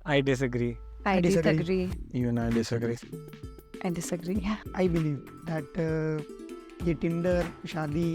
I disagree. I disagree. Even I disagree. I disagree. Yeah. I believe that ये Tinder शादी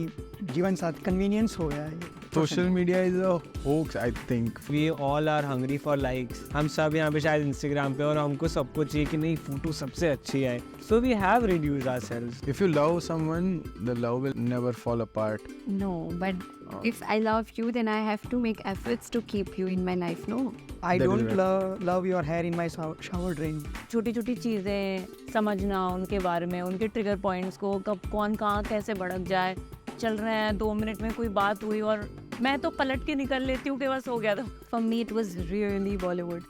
जीवन साथ convenience हो गया है. Social media is a hoax, I think. We all are hungry for likes. हम सब यहाँ पे शायद Instagram पे और हमको सबको चाहिए कि नहीं फोटो सबसे अच्छी आए. So we have reduced ourselves. If you love someone, the love will never fall apart. No, but if I love you, then I have to make efforts to keep you in my life. No. I That is don't right. love your hair in my shower drain. छोटी छोटी चीज़ें समझना उनके बारे में, उनके trigger points को, कब कौन कहाँ कैसे भड़क जाए. चल रहे हैं 2 मिनट में कोई बात हुई और मैं तो पलट के निकल लेती हूँ कि बस हो गया. तो For me, it was really Bollywood.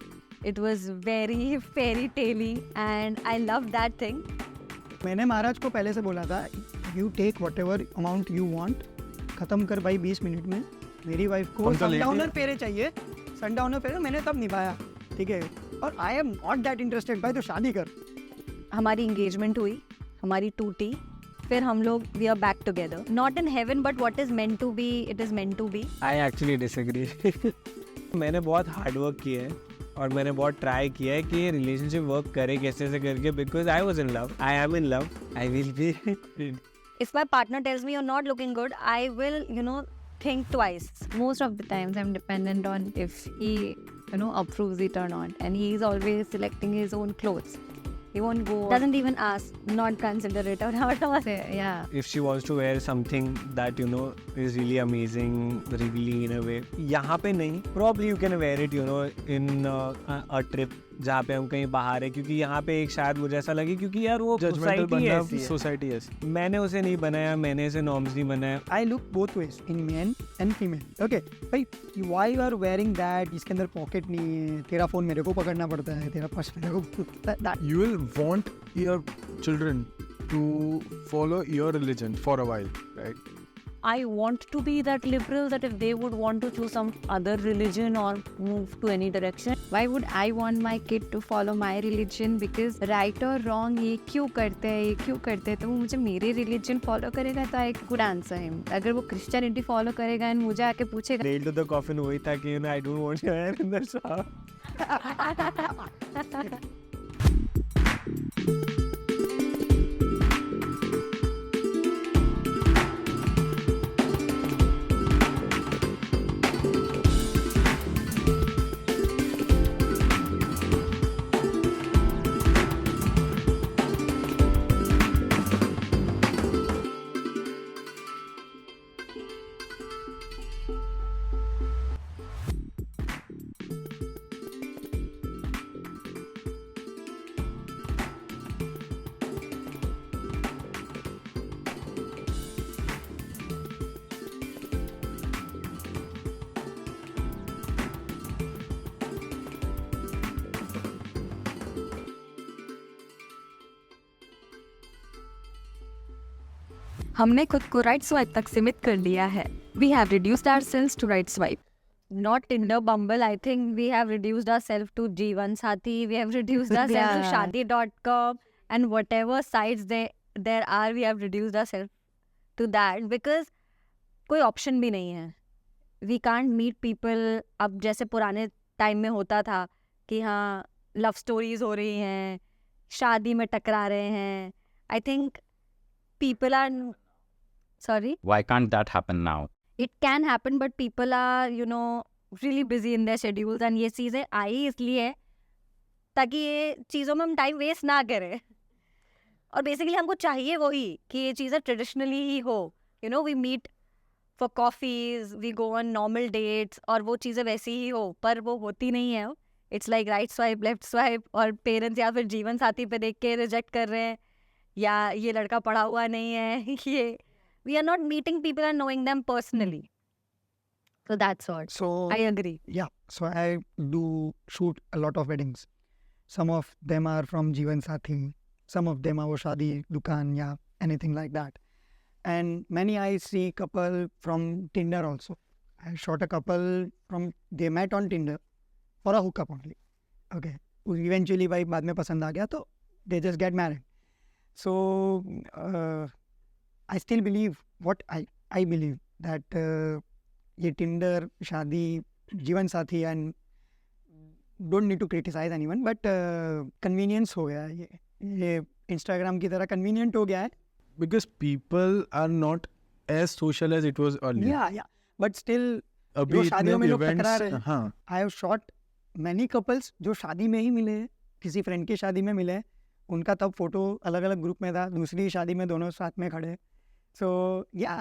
It was very fairy tale-y and I loved that thing. मैंने महाराज को पहले से बोला था you take whatever amount you want, खत्म कर भाई 20 मिनट में. मेरी वाइफ को सनडाउनर फेरे चाहिए, सनडाउनर फेरे मैंने तब निभाया, ठीक है. और I am not that interested भाई, तो शादी कर. हमारी engagement हुई, हमारी टूटी, फिर हम लोग we are back together. Not in heaven, but what is meant to be, it is meant to be. I actually disagree. मैंने बहुत हार्ड वर्क किया है और मैंने बहुत ट्राई किया है कि ये रिलेशनशिप वर्क करे कैसे से करके, because I was in love, I am in love, I will B. If my partner tells me you're not looking good, I will, think twice. Most of the times I'm dependent on if he, approves it or not. And he's always selecting his own clothes. He won't go, doesn't even ask, not consider it or whatever. Yeah. If she wants to wear something that is really amazing, revealing in a way, यहाँ पे नहीं, probably you can wear it in a trip जहाँ पे हम कहीं बाहर है, क्योंकि यहाँ पे एक शायद मुझे ऐसा लगे क्योंकि यार वो Judgmental सोसाइटी बनना ऐसी है. society ऐसी. मैंने उसे नहीं बनाया, मैंने इसे नॉर्म्स नहीं बनाया. I look both ways in men and female. Okay, भाई why you are wearing that? इसके अंदर पॉकेट नहीं है, तेरा फोन मेरे को पकड़ना पड़ता है, तेरा पर्स मेरे को. That You will want your children to follow your religion for a while, right? I want to be that liberal that if they would want to choose some other religion or move to any direction. Why would I want my kid to follow my religion? Because right or wrong, ये क्यों करते हैं, तो वो मुझे मेरे religion follow करेगा, तो I could answer him. अगर वो Christianity follow करेगा and मुझे आके पूछेगा, Nail to the coffin वही था कि I don't want your hair in the shower. हमने खुद को राइट स्वाइप तक सीमित कर लिया है. We have reduced ourselves to right swipe. Not Tinder, Bumble. I think we have reduced ourselves to Jeevan Sathi. We have reduced ourselves to Shadi.com and whatever sites there are. We have reduced ourselves to that because कोई option भी नहीं है. We can't meet people. अब जैसे पुराने time में होता था कि हाँ love stories हो रही हैं, शादी में टकरा रहे हैं. I think people are... Sorry? Why can't that happen now? It can happen, but people are, really busy in their schedules and ये चीज़ें आई इसलिए है ताकि ये चीज़ों में हम टाइम वेस्ट ना करें. और बेसिकली हमको चाहिए वही कि ये चीज़ें ट्रेडिशनली ही हो. We meet for coffees, we go on normal dates और वो चीज़ें वैसी ही हो, पर वो होती नहीं है. It's like right swipe, left swipe और पेरेंट्स या फिर जीवन साथी पे देख के रिजेक्ट कर रहे हैं या ये लड़का पढ़ा हुआ नहीं है. ये we are not meeting people and knowing them personally. So that's all. So I agree. yeah, so I do shoot a lot of weddings. Some of them are from Jeevan Sathi, some of them are wo Shadi Dukan, yeah, anything like that. And many I see couple from Tinder also. I shot a couple from, they met on Tinder for a hookup only. Okay. Eventually भाई बाद में पसंद आ गया तो they just get married. So I still believe what I believe that ये Tinder, शादी, जीवन साथी and don't need to criticise anyone, but convenience हो गया है ये इंस्टाग्राम की तरह कन्वीनियंट हो गया है. Because people are not as social as it was earlier. या बट स्टिल अभी जो इतने शादियों में लोग events, टकरा रहे हैं, हाँ, I have shot many couples जो शादी में ही मिले हैं, किसी फ्रेंड की शादी में मिले हैं, उनका तब फोटो अलग अलग ग्रुप में था, दूसरी शादी में दोनों साथ में खड़े. सो या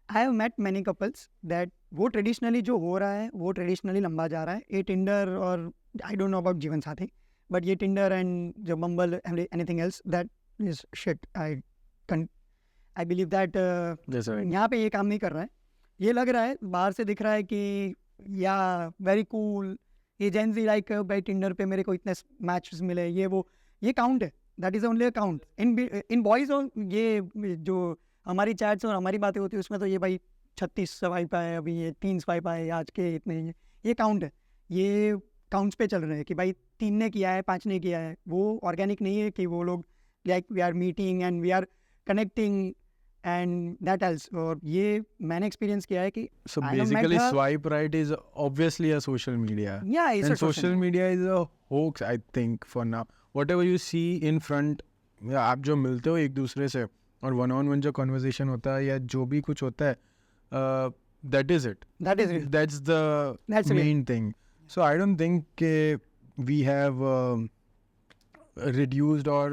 I have met many couples that वो ट्रेडिशनली जो हो रहा है वो ट्रेडिशनली लंबा जा रहा है. ये टिंडर और आई डोंट नो अबाउट जीवन साथी, बट ये टिंडर एंड जो Bumble anything else that is shit. I believe that that's right. यहाँ पे ये काम नहीं कर रहा है. ये लग रहा है बाहर से दिख रहा है कि या वेरी कूल, ये जेंजी लाइक भाई टिंडर पे मेरे को इतने मैचेस मिले, ये काउंट है. That is only a count. In boys और ये जो हमारी चैट्स और हमारी बातें होती है उसमें तो ये भाई 36 स्वाइप आए, अभी ये 3 स्वाइप आए आज के इतने, ये काउंट है. ये काउंट्स पे चल रहे हैं कि भाई 3 ने किया है 5 ने किया है. वो ऑर्गेनिक नहीं है कि वो लोग like we are meeting and we are connecting and that else. और ये मैंने एक्सपीरियंस किया है कि So I have met basically, her- swipe right is obviously a social media. yeah, it's And a social media is a hoax, I think, for now. Whatever you see in front, या आप जो मिलते हो एक दूसरे से और one on one जो कन्वर्सेशन होता है या जो भी कुछ होता है, that is it. that is real. That's the That's real. main thing. So I don't think we have reduced or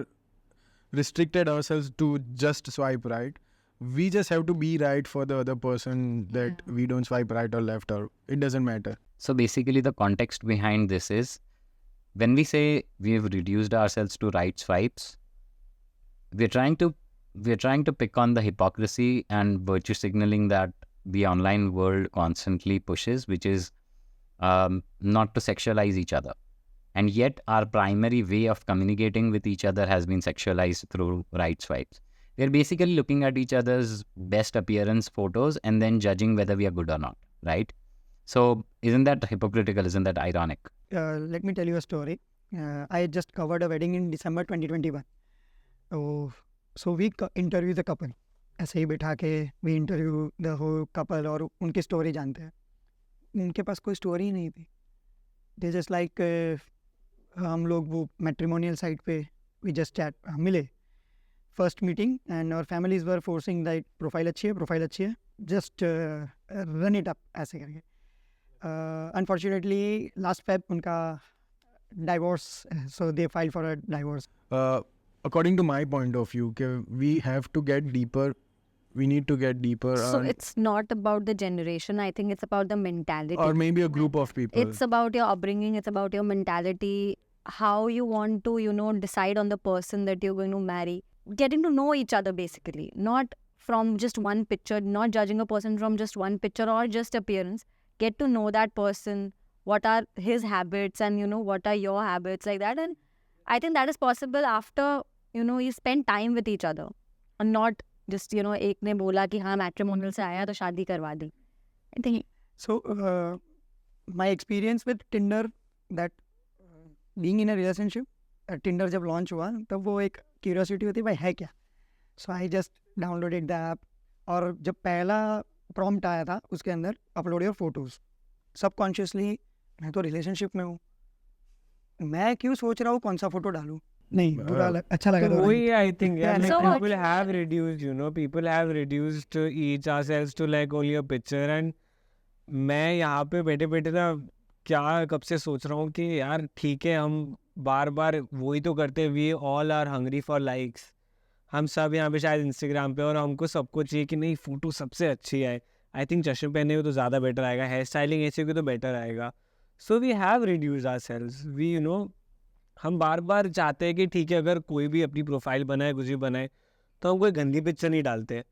restricted ourselves to just swipe right. We just have to be right for the other person, that we don't swipe right or left, or it doesn't matter. So basically, the context behind this is when we say we've reduced ourselves to right swipes, we're trying to pick on the hypocrisy and virtue signaling that the online world constantly pushes, which is not to sexualize each other. And yet, our primary way of communicating with each other has been sexualized through right swipes. We're basically looking at each other's best appearance photos and then judging whether we are good or not, right? So isn't that hypocritical? Isn't that ironic? Let me tell you a story. I just covered a wedding in December 2021. So we interview the couple. ऐसे ही बैठा के we interview the whole couple और उनकी story जानते हैं. उनके पास कोई story ही नहीं थी. They just like हम लोग वो मैट्रिमोनियल साइट पे we just chat, मिले फर्स्ट मीटिंग एंड और families were forcing that profile अच्छी है, जस्ट रन इट अप ऐसे करके. अनफॉर्चुनेटली लास्ट फेब उनका divorce, so they file for a divorce. According to my point of view, we have to get deeper. We need to get deeper. So it's not about the generation. I think it's about the mentality. or maybe a group of people. It's about your upbringing. It's about your mentality. How you want to, decide on the person that you're going to marry. Getting to know each other basically. Not from just one picture. Not judging a person from just one picture or just appearance. Get to know that person. What are his habits and, what are your habits like that. And I think that is possible after, you spend time with each other. And not just, एक ने बोला कि हाँ matrimonial से आया तो शादी करवा दी. I think So my experience with Tinder, that being in a relationship, Tinder जब launch हुआ तब वो एक curiosity होती है भाई है क्या. So I just downloaded the app और जब पहला prompt आया था उसके अंदर upload your photos. Subconsciously मैं तो relationship में हूँ, मैं क्यों सोच रहा हूँ कौन सा फोटो डालूं. नहीं बुरा अच्छा लगा. So वही I think yeah, Yeah, like so people have reduced, people have reduced each ourselves to like only a picture. And मैं यहाँ पे बैठे बैठे ना क्या कब से सोच रहा हूँ कि यार ठीक है, हम बार बार वही तो करते हैं. We all are hungry for likes. हम सब यहाँ पे शायद इंस्टाग्राम पे, और हमको सबको चाहिए कि नहीं फोटो सबसे अच्छी आए. आई थिंक चश्मे पहने हुए तो ज़्यादा बेटर आएगा, हेयर स्टाइलिंग ऐसे हुई तो बेटर आएगा. So we have reduced ourselves. We हम बार बार चाहते हैं कि ठीक है अगर कोई भी अपनी प्रोफाइल बनाए कुछ भी बनाए तो हम कोई गंदी पिक्चर नहीं डालते.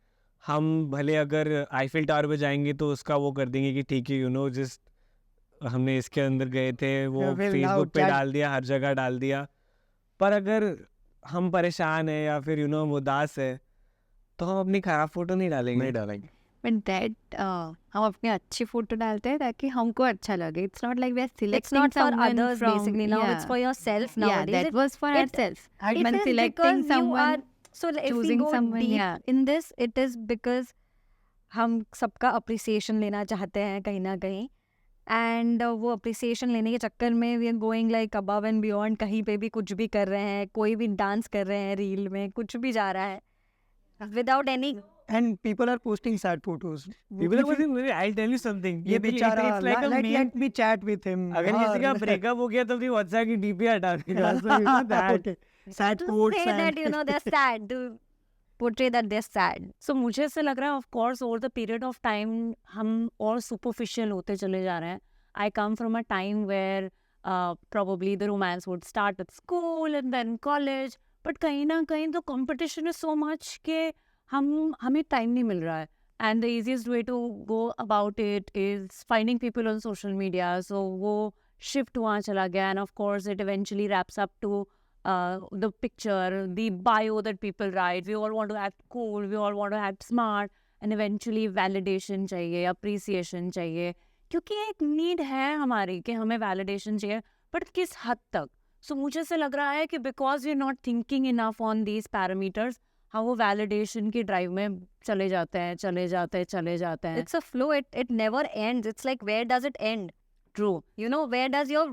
हम भले अगर आईफिल टावर पे जाएंगे तो उसका वो कर देंगे कि ठीक है जिस हमने इसके अंदर गए थे वो Well, now फेसबुक पे chat- डाल दिया, हर जगह डाल दिया. पर अगर हम परेशान है या फिर हम उदास है तो हम अपनी खराब फोटो नहीं डालेंगे. But that हम अपने अच्छी फोटो डालते हैं ताकि हमको अच्छा लगे. It's not like we are selecting it's not for someone others from, basically. Now it's for yourself Yeah, nowadays. that was for it- ourselves. It When is selecting because you someone, are, so if we choosing go someone, deep yeah. in this, it is because हम सबका appreciation लेना चाहते हैं कहीं ना कहीं. And वो appreciation लेने के चक्कर में we are going like above and beyond, कहीं पे भी कुछ भी कर रहे हैं, कोई भी डांस कर रहे हैं रील में, कुछ भी जा रहा है without any. And people are posting sad photos. People are posting, I'll tell you something. ये बेचारा, it's like a meme. let me chat with him. अगर किसी का ब्रेकअप हो गया तो अपनी WhatsApp की DP हटा देगा. So you know that. Okay. Sad To quotes say and that you know they're sad, to portray that they're sad. सो मुझे ऐसे लग रहा है of course over the period of time हम और सुपरफिशियल होते चले जा रहे हैं. I come from a time where probably the romance would start at school and then college, but कहीं ना कहीं तो competition is so much के हमें टाइम नहीं मिल रहा है. And the easiest way to go about it is finding people on social media. So वो shift वहाँ चला गया, and of course it eventually wraps up to the picture, the bio that people write. We all want to act cool, we all want to act smart, and eventually validation चाहिए, appreciation चाहिए, क्योंकि एक need है हमारी कि हमें validation चाहिए, but किस हद तक. So मुझे से लग रहा है कि because we're not thinking enough on these parameters, हम वो validation की drive में चले जाते हैं. It's a flow. It never ends. It's like, where does it end? True. You know, where does your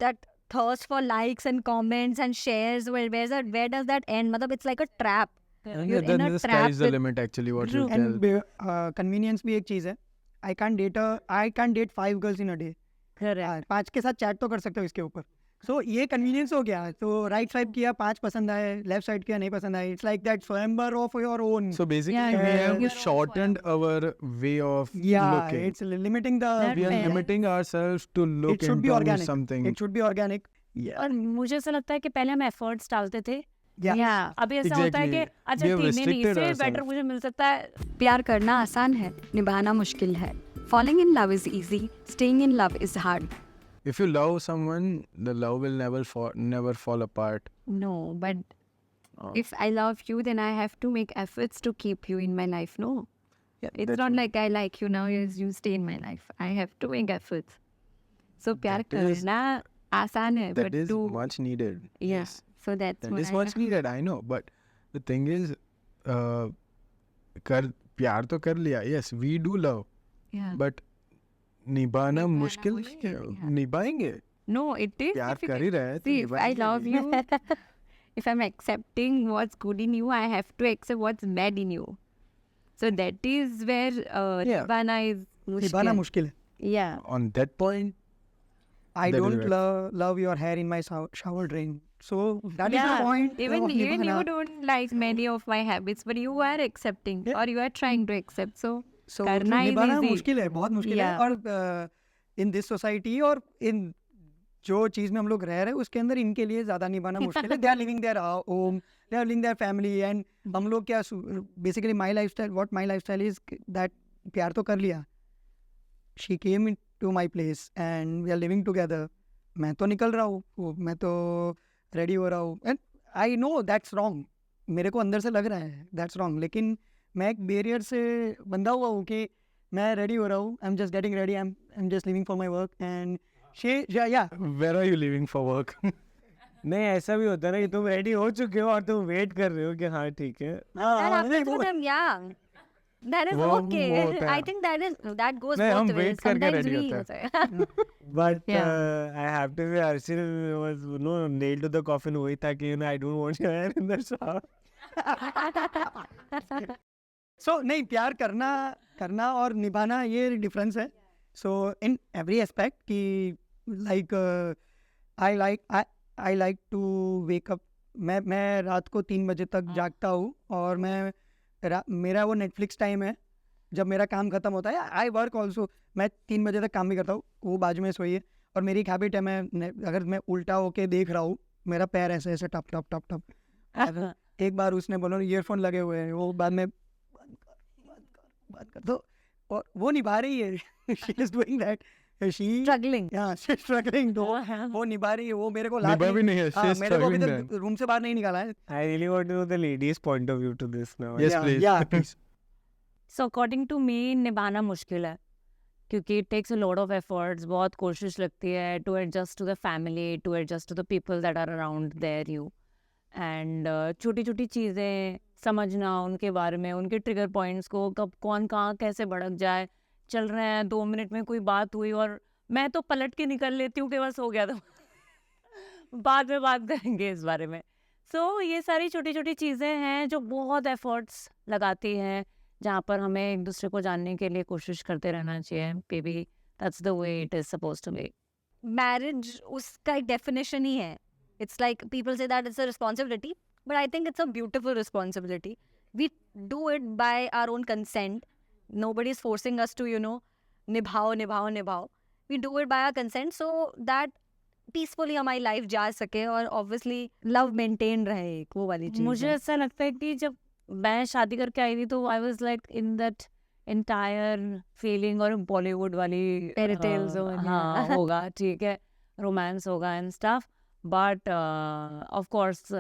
that thirst for likes and comments and shares, where does that end? Matlab, it's like a trap. You're in a the sky trap is the with- limit actually what you and tell. convenience भी एक चीज है. I can't date 5 girls in a day. Correct. 5 के साथ chat तो कर सकते हो इसके ऊपर. So ये कन्वीनियंस हो गया. तो राइट स्वाइप किया, 5 पसंद आए, लेफ्ट साइड किया, नहीं पसंद आए. It's like that स्वयंवर of your own. So basically Yeah, we yeah, have you're shortened our way of Yeah, looking. it's limiting the. That We are fair. limiting ourselves to look It should be into organic. something. It should be organic. और मुझे ऐसा लगता है कि पहले हम efforts डालते थे. Yeah. अभी ऐसा होता है कि Exactly. अच्छा We have ठीक है, नहीं, restricted इससे बेटर ourselves. मुझे मिल सकता है. प्यार करना आसान है, निभाना मुश्किल है. Falling in love is easy, staying in love is hard. If you love someone, the love will never fall apart. No, but Oh. if I love you, then I have to make efforts to keep you in my life. No, Yeah, it's that's not like I like you now, yes, you stay in my life. I have to make efforts. So प्यार That is- करना आसान है, That but is to much needed. yeah. Yes. So that's That what is I much needed, I know. But the thing is, प्यार तो कर लिया. Yes, we do love. yeah. But निभाना निभाना मुश्किल नहीं मुश्किल है. है. निभाएंगे. No, it is प्यार difficult. कर ही रहे हैं तो See, if I निभाएंगे. love you, if I'm accepting what's good in you, I have to accept what's bad in you. So that is where Yeah. Nirvana is निभाना mushkil. मुश्किल है. Yeah. On that point, I That is don't right. love your hair in my shower drain. So that is Yeah, the point. even of you निभाना. don't like many of my habits, but you are accepting Yeah. or you are trying to accept. So So करना is निभाना easy. मुश्किल है, बहुत मुश्किल है. Yeah. और in this society और इन जो चीज में हम लोग रह रहे हैं उसके अंदर इनके लिए ज्यादा निभाना मुश्किल है. They are living their home, they are living their family, and हम लोग क्या basically my lifestyle, what my lifestyle is that प्यार तो कर लिया. She came in to my place and we are living together. मैं तो निकल रहा हूँ, मैं तो रेडी हो रहा हूँ, and I know that's wrong. मेरे को अंदर से लग रहा है दैट्स रॉन्ग, लेकिन मैं एक बैरियर से बंधा हुआ हूँ कि मैं रेडी हो रहा हूँ. I am just getting ready, I am just living for my work. And या where are you leaving for work? नहीं, ऐसा भी होता है ना कि तुम रेडी हो चुके हो और तुम वेट कर रहे हो कि हाँ ठीक है. that happens with them, yeah. That is वो okay. होता है. I think that goes नहीं, हम both ways. wait करके Sometimes ready we होते होते हैं. But Yeah. I have to say, Harshil was nailed to the coffin. वही था कि I don't want your hair in the shower. सो नहीं, प्यार करना और निभाना ये डिफरेंस है. सो इन एवरी एस्पेक्ट कि like I like to wake up. मैं रात को 3 बजे तक जागता हूँ और मेरा वो नेटफ्लिक्स टाइम है जब मेरा काम खत्म होता है. I work also. मैं 3 बजे तक काम भी करता हूँ, वो बाजू में सोई है. और मेरी एक हैबिट है, अगर मैं उल्टा होके देख रहा हूँ, मेरा पैर ऐसे ऐसे टप टप टप टप. एक बार उसने बोला ईयरफोन लगे हुए हैं, वो बाद में बात कर तो, और वो निभा रही है. She is doing that. She Struggling. She struggling. तो वो निभा रही है, वो मेरे को ला निभा भी नहीं है, she is मेरे को अभी struggling तक रूम से बाहर नहीं निकाला है. I really want to know the ladies' point of view to this now. Yes, please. Yeah, please. So according to me निभाना मुश्किल है क्योंकि it takes a lot of efforts. बहुत कोशिश लगती है to adjust to the family, to adjust to the people that are around there you. And छोटी छोटी चीज़ें समझना उनके बारे में, उनके ट्रिगर पॉइंट्स को, कब कौन कहाँ कैसे भड़क जाए. चल रहे हैं 2 मिनट में कोई बात हुई और मैं तो पलट के निकल लेती हूँ कि बस हो गया, तो बाद में बात करेंगे इस बारे में. सो ये सारी छोटी छोटी चीज़ें हैं जो बहुत एफर्ट्स लगाती हैं, जहाँ पर हमें एक दूसरे को जानने के लिए कोशिश करते रहना चाहिए. Maybe that's the way it is supposed to be. Marriage उसका एक डेफिनेशन ही है. It's like people say that it's a responsibility, but I think it's a beautiful responsibility. We do it by our own consent. Nobody is forcing us to निभाओ निभाओ निभाओ. We do it by our consent so that peacefully हमारी life जा सके और obviously love maintain रहे. एक वो वाली चीज मुझे है. ऐसा लगता है कि जब मैं शादी करके आई थी तो I was like in that entire feeling, और बॉलीवुड वाली Fairy tales और हाँ yeah. होगा, ठीक है, रोमांस होगा and stuff, but of course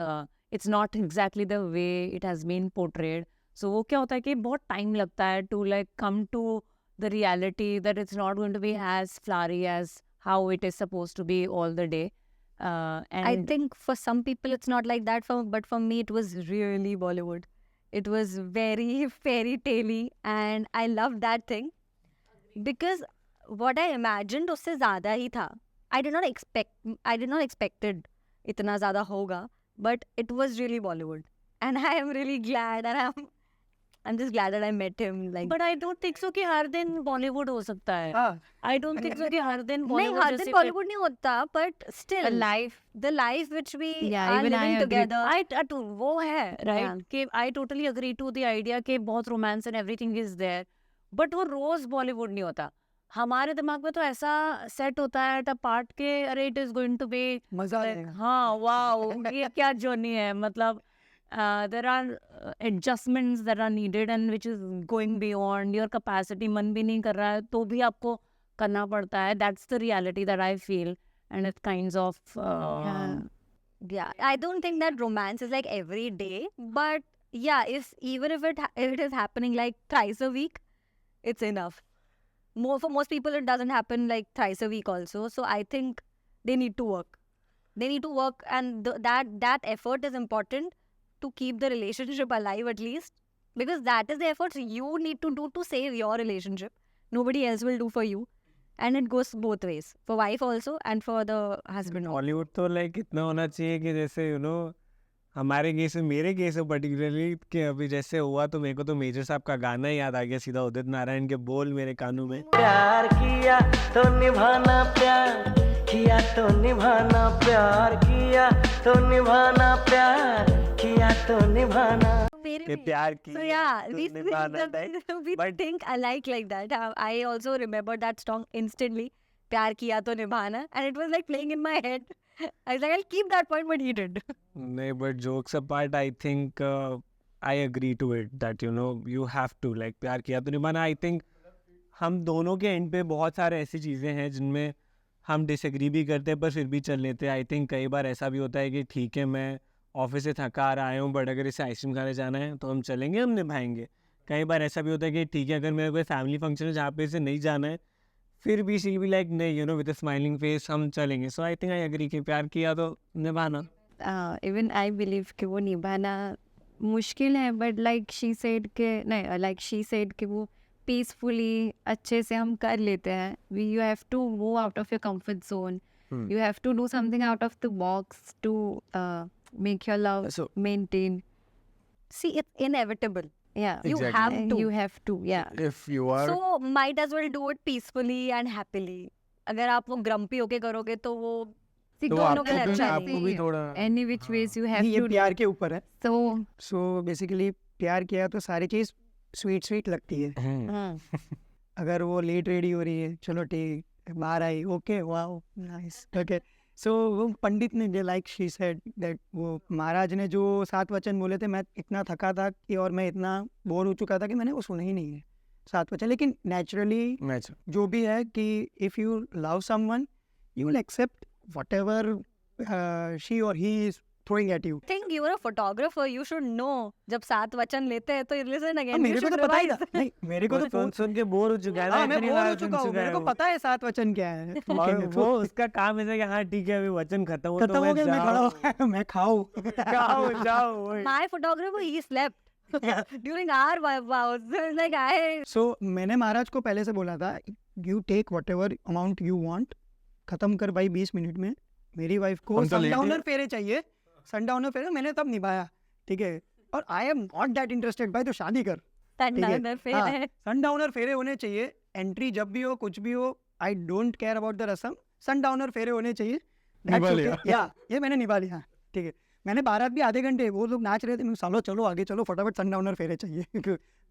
it's not exactly the way it has been portrayed. So वो क्या होता है कि बहुत टाइम लगता है to like come to the reality that it's not going to be as flowery as how it is supposed to be all the day. And I think for some people it's not like that, but for me it was really Bollywood. It was very fairy tale-y and I loved that thing because what I imagined उससे ज़्यादा ही था. I did not expected इतना ज़्यादा होगा, but it was really Bollywood and I am really glad and I'm just glad that I met him. Like, but I don't think so कि हर दिन बॉलीवुड हो सकता है. I don't think so कि हर दिन नहीं बॉलीवुड हर दिन बॉलीवुड नहीं होता, but still the life which we are living together. वो है right Yeah. कि I totally agree to the idea कि बहुत romance and everything is there, but वो रोज बॉलीवुड नहीं होता. हमारे दिमाग में तो ऐसा सेट होता है एट अ पार्ट के अरे it is going to be मजा आ जाएगा. हाँ वाओ ये क्या जर्नी है. मतलब there are adjustments that are needed and which is going beyond your capacity. मन भी नहीं कर रहा है तो भी आपको करना पड़ता है. That's the reality that I feel, and it kinds of Yeah, I don't think that romance is like every day, but yeah, even if it is happening like thrice a week, it's enough. For most people, it doesn't happen like thrice a week also. So I think they need to work. They need to work, and that effort is important to keep the relationship alive at least, because that is the efforts you need to do to save your relationship. Nobody else will do for you. And it goes both ways, for wife also and for the husband also. Hollywood तो like इतना होना चाहिए कि जैसे हमारे case में, मेरे case में पर्टिकुलरली, कि अभी जैसे हुआ तो मेरे को तो मेजर साहब का गाना ही याद आ गया सीधा, उदित नारायण के बोल मेरे कानों में. प्यार किया तो निभाना, प्यार किया तो निभाना, प्यार किया तो निभाना, प्यार किया तो निभाना. कि प्यार की So yeah, तो we निभाना type. we But- think alike like that. I also remember that song instantly. प्यार किया तो निभाना, and it was like playing in my head. I was like, I'll keep that point, but he did. नहीं, but jokes apart, I think I agree to it that you have to like प्यार किया तो निभाना. I think हम दोनों के and पे बहुत सारे ऐसी चीज़ें हैं जिनमें हम डिसएग्री भी करते हैं पर फिर भी चल लेते हैं. आई थिंक कई बार ऐसा भी होता है कि ठीक है मैं ऑफिस से थका आ रहा हूँ बट अगर इसे आइसक्रीम खाने जाना है तो हम चलेंगे, हम निभाएंगे. कई बार ऐसा भी होता है कि ठीक है अगर मेरा कोई फैमिली फंक्शन है जहाँ पे इसे नहीं जाना है फिर भी शी बी लाइक नहीं विद अ स्माइलिंग फेस हम चलेंगे. सो आई थिंक आई एग्री कि प्यार किया तो निभाना. इवन आई बिलीव कि वो निभाना मुश्किल है, बट लाइक शी सेड के नहीं, लाइक शी सेड कि वो पीसफुली अच्छे से हम कर लेते हैं. You have to move out of your comfort zone, you have to do something out of the box to make your love So- maintain. See, it's inevitable. Yeah, You Exactly. have to. you have to. Yeah. If you are So might as well do it peacefully and happily. अगर आप वो grumpy होके करोगे तो वो See, तो दोनों के लिए आपको भी अच्छा आपको नहीं भी थोड़ा any which ways you have नहीं, ये to. प्यार के ऊपर है. So सो बेसिकली प्यार किया तो सारी चीज़ स्वीट स्वीट लगती है. अगर वो लेट रेडी हो रही है, चलो ठीक, बाहर आई, ओके वाओ नाइस, ओके. सो वो पंडित ने लाइक शी सेड दैट वो महाराज ने जो 7 वचन बोले थे, मैं इतना थका था कि और मैं इतना बोर हो चुका था कि मैंने वो सुना ही नहीं है 7 वचन. लेकिन नेचुरली मैच. जो भी है कि if you love someone you will accept whatever she और he is throwing at you. think you are a photographer, you should know जब 7 वचन लेते हैं तो listen again. मेरे you को should तो पता ही था. revise. नहीं, मेरे को तो सुन सुन के बोर हो चुका है ना, हाँ, मैं इतनी बोर हो बार सुन चुका हूँ. चुका मेरे है को वो. पता है 7 वचन क्या है. ठीक और है, वो उसका काम ऐसा कि हाँ ठीक है अभी वचन खत्म हो खत्म हो गया, मैं खड़ा हो मैं खाऊं. जाओ जाओ वही. My photographer, he slept during our vows. So it's like सो मैंने महाराज को पहले से बोला था you take whatever amount you want, खत्म कर भाई 20 मिनट में। मेरी वाइफ को हम तो लेट सनडाउनर फेरे चाहिए, सनडाउनर फेरे मैंने तब निभाया, ठीक है। और I am not that interested भाई, तो शादी कर, Sundowner फेरे। सनडाउनर फेरे होने चाहिए। एंट्री जब भी हो कुछ भी हो, I don't care about the रस्म, सनडाउनर फेरे होने चाहिए। That's निभा okay. लिया। या ये मैंने निभा लिया, ठीक है। मैंने बारात भी आधे घंटे, वो लोग नाच रहे थे, मैं सालो चलो आगे चलो, फटाफट सनडाउनर फेरे चाहिए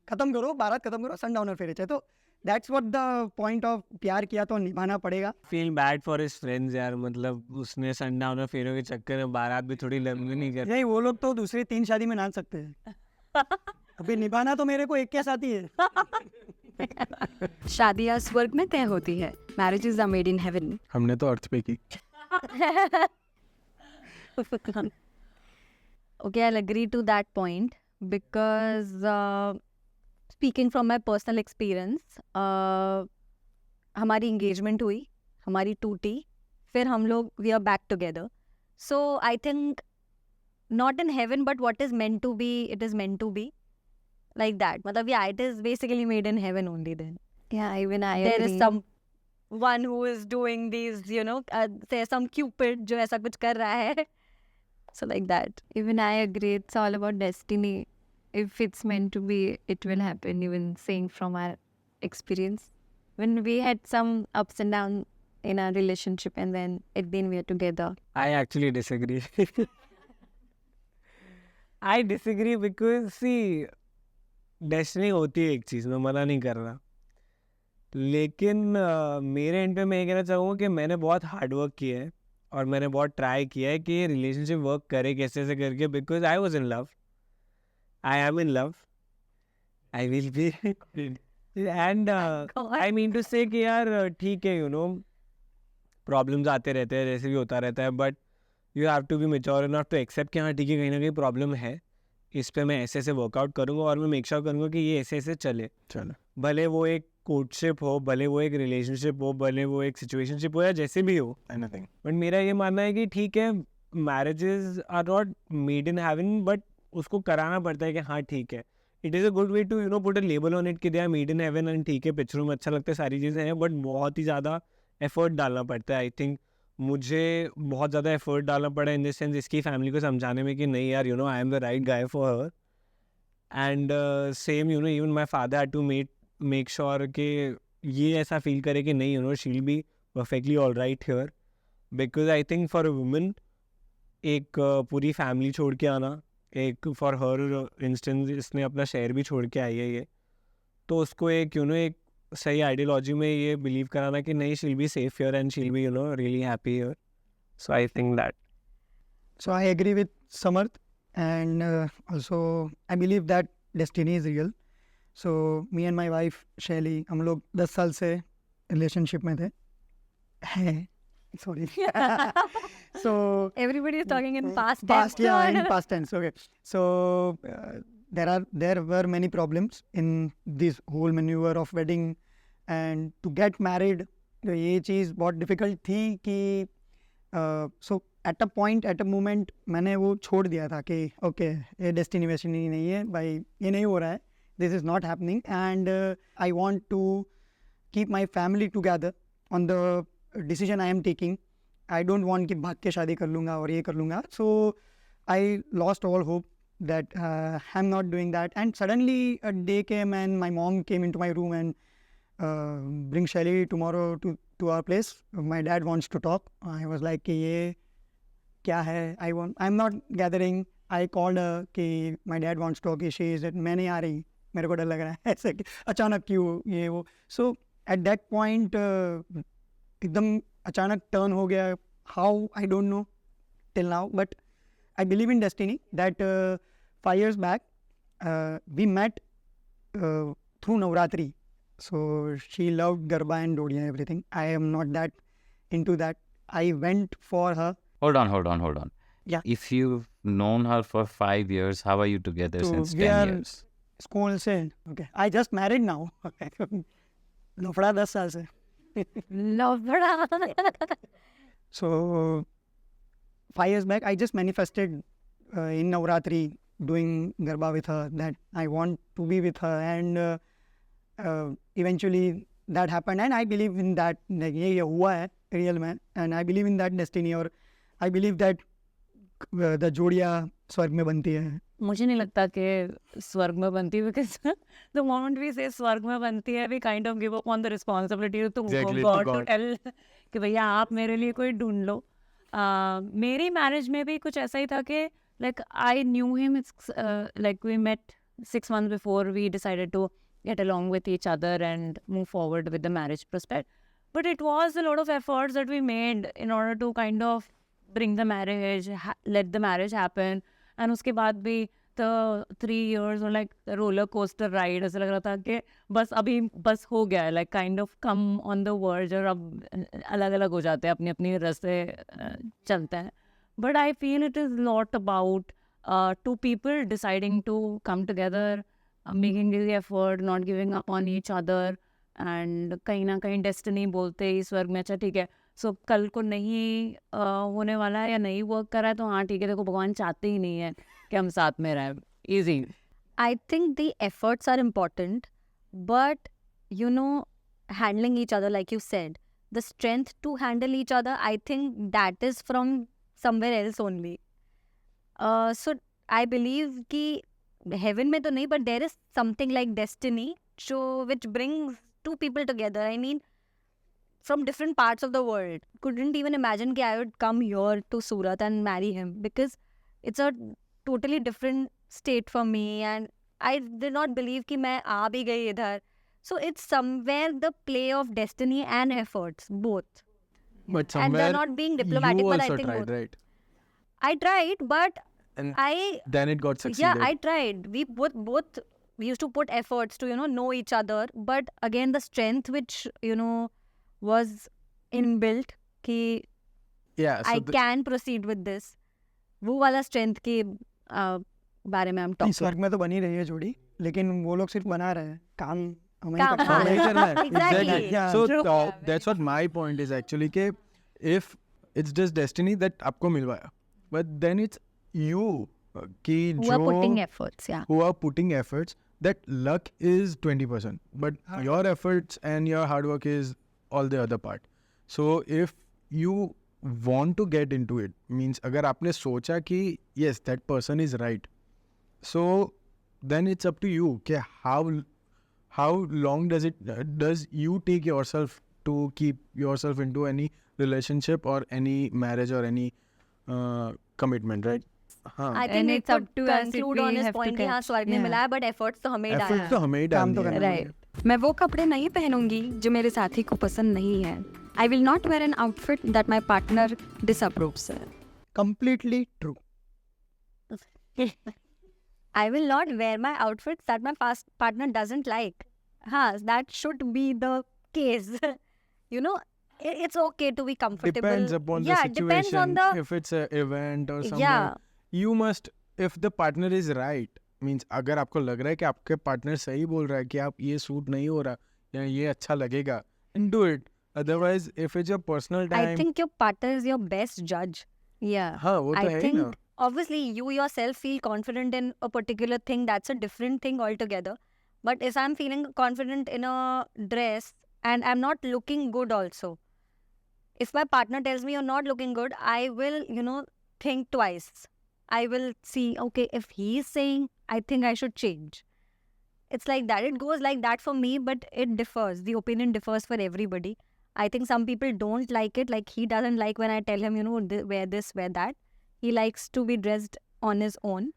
खत्म करो बारात, खत्म करो, सनडाउनर फेरे चाहिए। तो that's what the point of प्यार किया तो निभाना पड़ेगा। Feel bad for his friends यार, मतलब उसने सनडाउनर फेरों के चक्कर में बारात भी थोड़ी लंबी नहीं कर। नहीं, वो लोग तो दूसरी 3 शादी में नाच सकते हैं अभी निभाना तो मेरे को एक के साथ ही है। शादियाँ स्वर्ग में तय होती है, marriages are made in heaven. हमने तो अर्थ पे की। Okay, I'll agree to that point because speaking from my personal experience, हमारी engagement हुई, हमारी टूटी, फिर हम लोग we are back together. So I think not in heaven, but what is meant to be, it is meant to be like that. मतलब yeah, it is basically made in heaven only then. Yeah, even I There agree. is some one who is doing these, you know, there's some cupid जो ऐसा कुछ कर रहा है. So like that. Even I agree. It's all about destiny. If it's meant to be, it will happen. Even saying from our experience, when we had some ups and downs in our relationship, and then at the end we are together. I actually disagree. I disagree because see, destiny होती है एक चीज़, मैं मना नहीं कर रहा, लेकिन मेरे एंड पे मैं ये कहना चाहूँगा कि मैंने बहुत हार्ड वर्क किया है और मैंने बहुत ट्राई किया है कि ये रिलेशनशिप वर्क करे कैसे से करके, because I was in love, I am in love, I will be, and I mean to say कि यार ठीक है, यू नो प्रॉब्लम्स आते रहते हैं, जैसे भी होता रहता है, but you have to be mature enough to accept कि हाँ ठीक है, कहीं ना कहीं प्रॉब्लम है, इस पे मैं ऐसे ऐसे वर्कआउट करूँगा और मैं मेक श्योर करूँगा कि ये ऐसे ऐसे चले। चलो, भले वो एक कोर्टशिप हो, भले वो एक रिलेशनशिप हो, भले वो एक सिचुएशनशिप हो या जैसे भी हो, एनीथिंग। बट मेरा ये मानना है कि ठीक है, marriages are not made in heaven, but उसको कराना पड़ता है कि हाँ ठीक है, it is a good way to you know put a label on it कि they are made in heaven, and ठीक है पिक्चरों में अच्छा लगता है, सारी चीज़ें हैं, बट बहुत ही ज़्यादा एफर्ट डालना पड़ता है। आई थिंक मुझे बहुत ज़्यादा एफर्ट डालना पड़ा इन द सेंस इसकी फैमिली को समझाने में कि नहीं यार, you know I am the right guy for her, and same you know even my father had to make sure कि ये ऐसा फील करे कि नहीं, you know she will be perfectly all right here, because I think for a woman एक पूरी family छोड़ के आना, एक फॉर हर इंस्टेंस इसने अपना शहर भी छोड़ के आई है ये, तो उसको एक यू नो एक सही आइडियोलॉजी में ये बिलीव कराना कि नहीं, she will be safe here and she will B you know really happy here, so I think that. So I agree with Samarth, and also I believe that destiny is real. So me and my wife Shelly, हम लोग 10 साल से relationship में थे, हैं, sorry. So Everybody is talking in past past, tense. yeah, in past tense. Okay. So there were many problems in this whole maneuver of wedding, and to get married, ये चीज़ बहुत difficult थी कि so at a moment मैंने वो छोड़ दिया था कि ओके ये डेस्टिनी वेस्टिनी नहीं है भाई, ये नहीं हो रहा है, this is not happening, and I want to keep my family together on the decision I am taking. I don't want कि भाग के शादी कर लूँगा और ये कर लूँगा, so I lost all hope that I'm not doing that. And suddenly a day came and my mom came into my room and bring Shelly tomorrow to our place. My dad wants to talk. I was like कि ये क्या है, I'm not gathering. I called her कि my dad wants to talk, कि she is मैं नहीं आ रही, मेरे को डर लग रहा है, ऐसे अचानक क्यों ये वो. So at that point एकदम अचानक टर्न हो गया, how I don't know till now, but I believe in destiny that 5 years back we met through Navratri. So she loved Garba and Dodiya, everything. I am not that into that. I went for her. Hold on. Yeah. If you've known her for 5 years, how are you together So since we 10 are years? school से. Okay. I just married now. लफड़ा 10 साल से. लफड़ा. So 5 years back, I just manifested in Navratri doing Garba with her that I want to be with her, and eventually that happened, and I believe in that. like, ये हुआ है real में, and I believe in that destiny, और I believe that the जोड़ियाँ स्वर्ग में बनती है. मुझे नहीं लगता कि स्वर्ग में बनती है, बिकॉज द मोमेंट वी से स्वर्ग में बनती है we kind of give up on the responsibility to Exactly, to God to God. Tell कि भैया आप मेरे लिए कोई ढूंढ लो. मेरी मैरिज में भी कुछ ऐसा ही था कि like I knew him, it's like we met 6 months before we decided to get along with each other and move forward with the marriage prospect. But it was a lot of efforts that we made in order to kind of bring the marriage, let the marriage happen. And उसके बाद भी the 3 years or like the roller coaster ride, ऐसा लग रहा था कि बस अभी बस हो गया है, like kind of come on the verge, और अब अलग अलग हो जाते हैं, अपनी अपनी रास्ते चलते हैं. But I feel it is lot about two people deciding to come together, making the effort, not giving up on each other, and कहीं ना कहीं डेस्टिनी बोलते ही स्वर्ग में अच्छा ठीक है, सो कल को नहीं होने वाला है या नहीं वर्क कर रहा है तो हाँ ठीक है, देखो भगवान चाहते ही नहीं है कि हम साथ में रहें. Easy. I think the efforts are important, but you know, handling each other, like you said, the strength to handle each other, I think that is from somewhere else only. So I believe कि heaven में तो नहीं, but there is something like destiny, so which brings two people together. I mean, from different parts of the world. Couldn't even imagine कि I would come here to Surat and marry him, because it's a totally different state for me, and I did not believe कि मैं आ भी गई इधर. So it's somewhere the play of destiny and efforts, both. But And somewhere they're not being diplomatic, you but I also think tried, both. right? I tried, but And I then it got succeeded. yeah, I tried. We both we used to put efforts to know each other, but again the strength which was inbuilt कि Yeah, so I can proceed with this, वो वाला strength के बारे में हम नहीं, talk. स्वर्ग में तो बनी रही है जोड़ी, लेकिन वो लोग सिर्फ बना रहे हैं, काम हमें ही काम, करना हाँ. है. नहीं करना है. Exactly. Yeah. So that's what my point is actually कि if it's just destiny that आपको मिलवाया, but then it's you कि Who are putting जो efforts, yeah. who are putting efforts, that luck is 20%, but your efforts and your hard work is all the other part. So if you want to get into it, means अगर आपने सोचा कि yes that person is right, so then it's up to you कि how long does you take yourself to keep yourself into any relationship or any marriage or any commitment, right? हाँ. I think And we it's up could to us if conclude we on his have to point कि हाँ catch. स्वर्ग में Yeah. मिला है, but efforts तो हमें ही डालना Efforts तो है. हमें ही काम डालनी तो है. करना Right. मैं वो कपड़े नहीं पहनूंगी जो मेरे साथी को पसंद नहीं है. I will not wear an outfit that my partner disapproves. Completely true. I will not wear my outfits that my partner doesn't like. That should be the case. It's okay to be comfortable. Depends upon the yeah, situation. depends on the If it's an event or something, yeah. you must, if the partner is right, means अगर आपको लग रहा है कि आपके partner सही बोल रहा है कि आप ये सूट नहीं हो रहा या ये अच्छा लगेगा, and do it. Otherwise, if it's your personal time, I think your partner is your best judge. Yeah. हाँ वो तो I है ही ना. think obviously you yourself feel confident in a particular thing, that's a different thing altogether. But if I'm feeling confident in a dress and I'm not looking good also, if my partner tells me you're not looking good, I will, think twice. I will see, okay, if he's saying, I think I should change. It's like that. It goes like that for me, but it differs. The opinion differs for everybody. I think some people don't like it. Like he doesn't like when I tell him, wear this, wear that. He likes to be dressed on his own.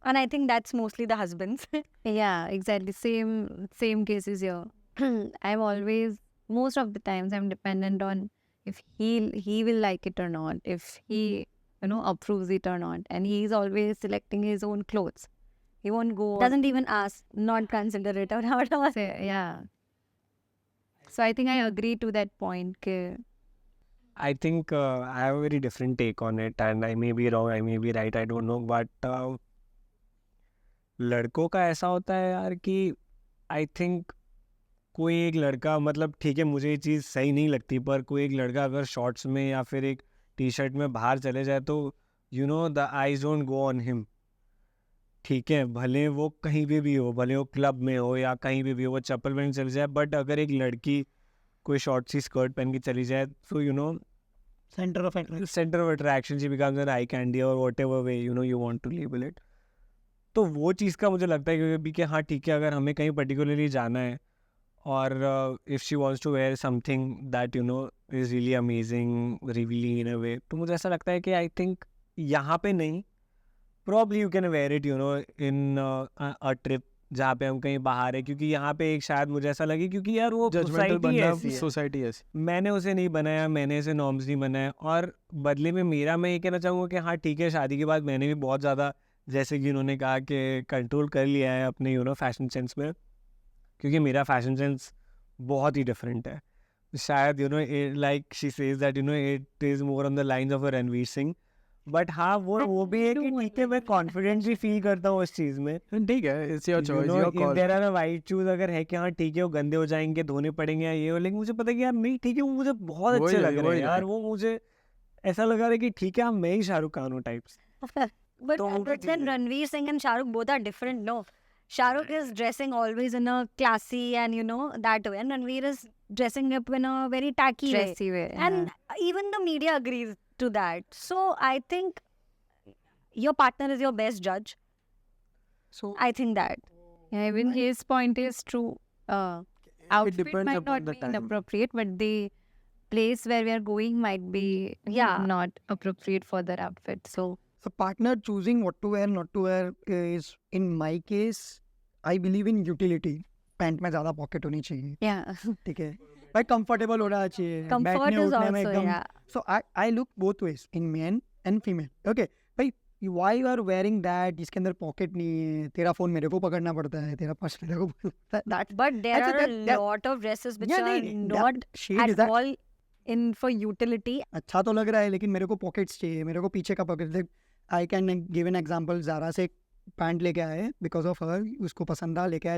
And I think that's mostly the husbands. Yeah, exactly. Same cases here. I'm always, most of the times I'm dependent on if he will like it or not, if he approves it or not, and he's always selecting his own clothes. He won't go. Doesn't even ask, not consider it or whatever. Say, yeah. So I think I agree to that point. I think I have a very different take on it, and I may be wrong, I may be right, I don't know, but लड़कों का ऐसा होता है यार कि I think कोई एक लड़का, मतलब ठीक है मुझे ये चीज़ सही नहीं लगती, पर कोई एक लड़का अगर शॉर्ट्स में या फिर एक टी शर्ट में बाहर चले जाए तो the eyes don't go on him. ठीक है, भले वो कहीं पे भी हो, भले वो क्लब में हो या कहीं पे भी हो, वो चप्पल पहन के चली जाए, बट अगर एक लड़की कोई शॉर्ट सी स्कर्ट पहन के चली जाए, so you know, Center of attraction. center of attraction, she becomes an eye candy or whatever way you know you want to label it. तो वो चीज़ का मुझे लगता है कि हाँ ठीक है, अगर हमें कहीं पर्टिकुलरली जाना है और if she wants to wear something that you know is really amazing, revealing in a way, तो मुझे ऐसा लगता है कि आई थिंक यहाँ पे नहीं, probably you can wear it you know in a trip जहाँ पे हम कहीं बाहर है, क्योंकि यहाँ पे एक शायद मुझे ऐसा लगे क्योंकि यार वो जजमेंटल सोसाइटी बनना, ऐसी है, सोसाइटी ऐसी. मैंने उसे नहीं बनाया, मैंने ऐसे नॉर्म्स नहीं बनाए, और बदले में मेरा, मैं ये कहना चाहूँगा कि हाँ ठीक है, शादी के बाद मैंने भी बहुत ज़्यादा, जैसे कि उन्होंने कहा कि कंट्रोल कर लिया है अपने यू नो फैशन सेंस में, क्योंकि मेरा फैशन सेंस बहुत ही डिफरेंट है. शायद you know like she says that you no it is more on the lines of Ranveer Singh, but हाँ वो भी है कि ठीक है, मैं कॉन्फिडेंस भी फील करता हूँ उस चीज़ में. ठीक है, it's your choice, your if call. There are white shoes, अगर है कि हाँ ठीक है वो गंदे हो जाएंगे, धोने पड़ेंगे या ये हो, लेकिन मुझे पता है कि यार नहीं ठीक है, वो मुझे बहुत वही अच्छे है, लग रहे वही हैं है. यार, वो मुझे ऐसा लगा रहा है कि ठीक है हाँ मैं ही शाहरुख खान हूँ टाइप्स. But, तो वो भी but then चीज़ है. Ranveer Singh and Shahrukh both are different, no? Shahrukh is dressing always in a classy and you know that way, and Ranveer is dressing up in a very tacky way. Dressy way. And even the media agrees to that. So I think your partner is your best judge. So I think that. Yeah, even his point is true. Outfit depends might upon not the be time. inappropriate, but the place where we are going might be Yeah. not appropriate for that outfit. So a partner choosing what to wear, not to wear is, in my case, I believe in utility. Pant में ज़्यादा pocket होनी चाहिए, yeah, ठीक है भाई, comfortable होना चाहिए, Comfort बैठने is उठने में also, एकदम. yeah. So I look both ways in men and female. Okay, भाई why you are wearing that, जिसके अंदर पॉकेट नहीं है, तेरा फोन मेरे को पकड़ना पड़ता है, तेरा पर्स मेरे को that But there Actually, are a that- lot of dresses which Yeah, are नहीं, not that shade is at that. all in for utility. अच्छा तो लग रहा है, लेकिन मेरे को पॉकेट्स चाहिए, मेरे को पीछे का pocket. I can give an example. Zara से पैंट लेके आए बिकॉज ऑफ हर, उसको पसंद आ, लेके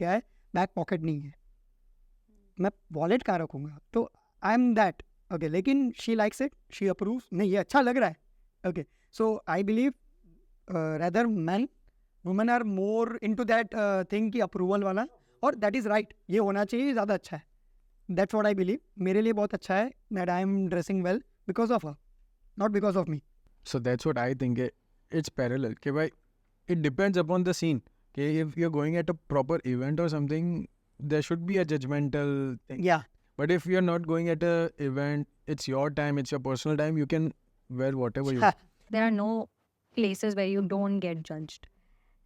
आए, बैक पॉकेट नहीं है, मैं वॉलेट कहाँ रखूँगा, तो आई एम दैट. ओके, लेकिन she likes it, she approve, नहीं ये अच्छा लग रहा है. Okay, so I believe rather man, women are more into that thing की अप्रूवल वाला, और दैट इज़ राइट, ये होना चाहिए, ज़्यादा अच्छा है. That's what I believe. मेरे लिए बहुत अच्छा है that I am dressing well because of her, not because of me. So that's what I think. It's parallel. Okay, bhai, it depends upon the scene. Okay, if you're going at a proper event or something, there should be a judgmental thing. Yeah. But if you're not going at a event, it's your time, it's your personal time. You can wear whatever you Ha. want. There are no places where you don't get judged.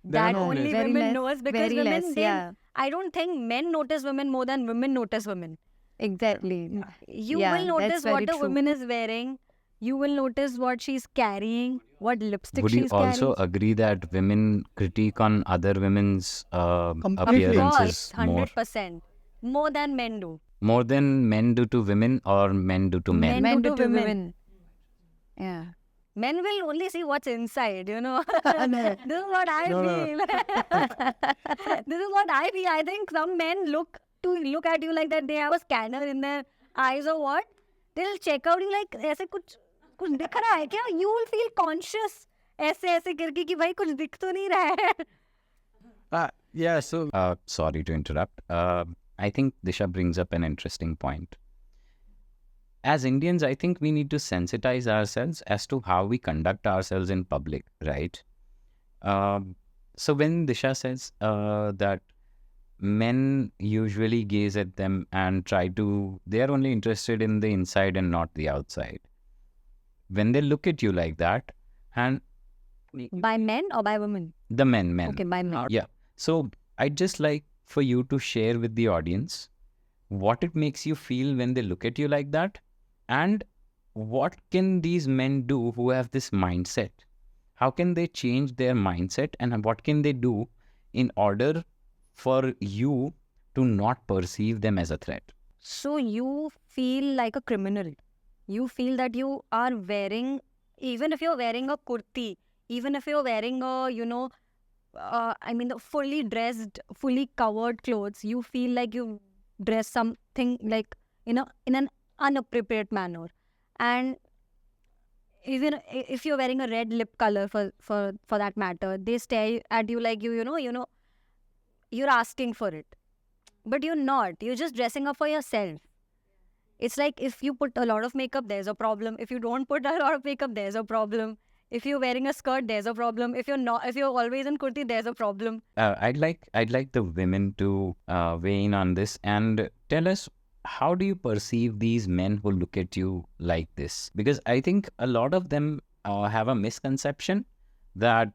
There are That no only places. Very women less, knows, because very women, less, they, yeah. I don't think men notice women more than women notice women. exactly. You Yeah, will notice that's very what a true. woman is wearing. You will notice what she's carrying, what lipstick Would you she's also carrying. agree that women critique on other women's Completely. Of appearances course, more? 100%. More than men do. More than men do to women, or men do to men? Men Men do do to to women. women. Yeah. Men will only see what's inside, you know. No. This is what I No, no. feel. This is what I feel. I think some men look at you like that. They have a scanner in their eyes or what. They'll check out you like ऐसे कुछ दिख रहा है क्या? You will feel conscious. ऐसे करके कि भाई कुछ दिख तो नहीं रहा है. Yeah, so Sorry to interrupt. I think Disha brings up an interesting point. As Indians, I think we need to sensitize ourselves as to how we conduct ourselves in public, right? So when Disha says that men usually gaze at them and they are only interested in the inside and not the outside. When they look at you like that, and By men or by women? the men. Okay, by men. Yeah. So I'd just like for you to share with the audience what it makes you feel when they look at you like that, and what can these men do who have this mindset? How can they change their mindset, and what can they do in order for you to not perceive them as a threat? So you feel like a criminal. You feel that you are wearing, even if you're wearing a kurti, even if you're wearing a, the fully dressed, fully covered clothes, you feel like you dress something like in an inappropriate manner. And even if you're wearing a red lip color for that matter, they stare at you like you know you're asking for it, but you're not. You're just dressing up for yourself. It's like if you put a lot of makeup, there's a problem. If you don't put a lot of makeup, there's a problem. If you're wearing a skirt, there's a problem. If you're always in kurti, there's a problem. I'd like the women to weigh in on this and tell us, how do you perceive these men who look at you like this? Because I think a lot of them have a misconception that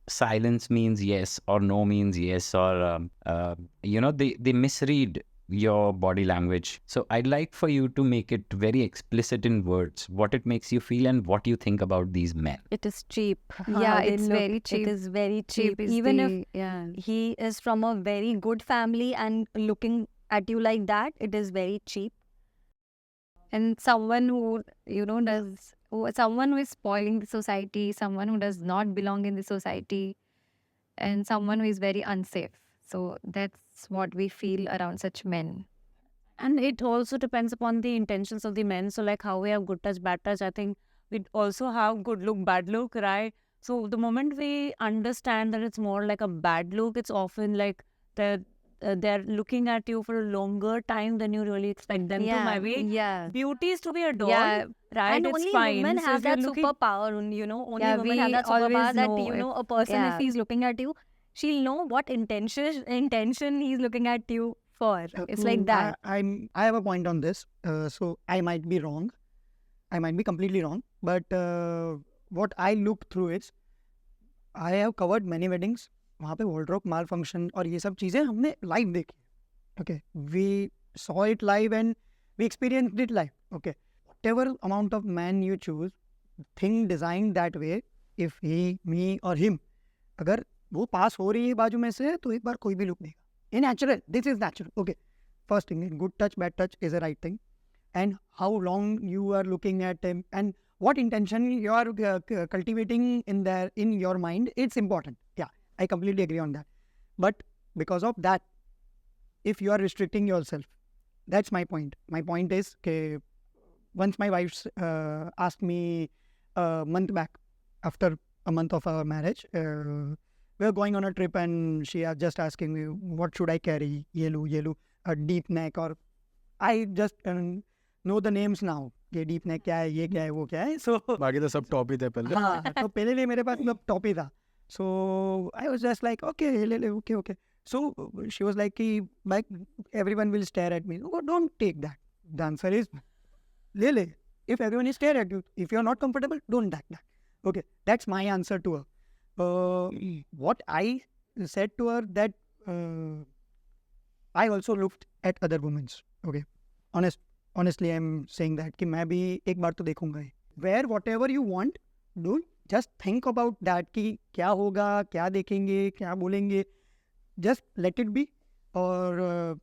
silence means yes or no means yes, or they misread your body language. So I'd like for you to make it very explicit in words what it makes you feel and what you think about these men. It is cheap. How Yeah, they it's look, very cheap. It is very cheap. is Even if yeah. he is from a very good family and looking at you like that, it is very cheap. And someone who someone who is spoiling the society, someone who does not belong in the society, and someone who is very unsafe. So that's what we feel around such men. And it also depends upon the intentions of the men. So like how we have good touch, bad touch, I think we also have good look, bad look, right? So the moment we understand that it's more like a bad look, it's often like they're looking at you for a longer time than you really expect them to. Maybe Yeah. beauty is to be adored, Yeah. right? And It's only fine. women So have if you're that looking- superpower, only women have we that superpower always that, know a person, yeah. if he's looking at you, she'll know what intention he's looking at you for. It's like that. I have a point on this. So I might be wrong. I might be completely wrong. But what I look through is, I have covered many weddings. वहाँ पे wardrobe malfunction और ये सब चीज़ें हमने live देखी. Okay, we saw it live and we experienced it live. Okay, whatever amount of man you choose, thing designed that way, if he, me or him, अगर वो पास हो रही है बाजू में से, तो एक बार कोई भी लुक देगा. ये natural. This is natural. Okay, first thing, good touch, bad touch is a right thing, and how long you are looking at him and what intention you are cultivating in your mind, it's important. Yeah, I completely agree on that. But because of that, if you are restricting yourself, that's my point. My point is, once my wife asked me a month back, after a month of our marriage, we were going on a trip and she was just asking me, what should I carry? Yelu, a deep neck, or I just know the names now. ये deep neck क्या है, ये क्या है, वो क्या है. So बाकी तो सब टॉप ही थे पहले. हाँ, तो पहले लिए मेरे पास मतलब टॉप ही था. So I was just like, okay, okay. So she was like, everyone will stare at me. Oh, don't take that. The answer is, le. If everyone is stare at you, if you're not comfortable, don't take that. Okay, that's my answer to her. What I said to her that I also looked at other women's. Okay, honestly, I'm saying that कि मैं भी एक बार तो देखूंगा ही. Wear whatever you want. Don't just think about that कि क्या होगा, क्या देखेंगे, क्या बोलेंगे. Just let it be. और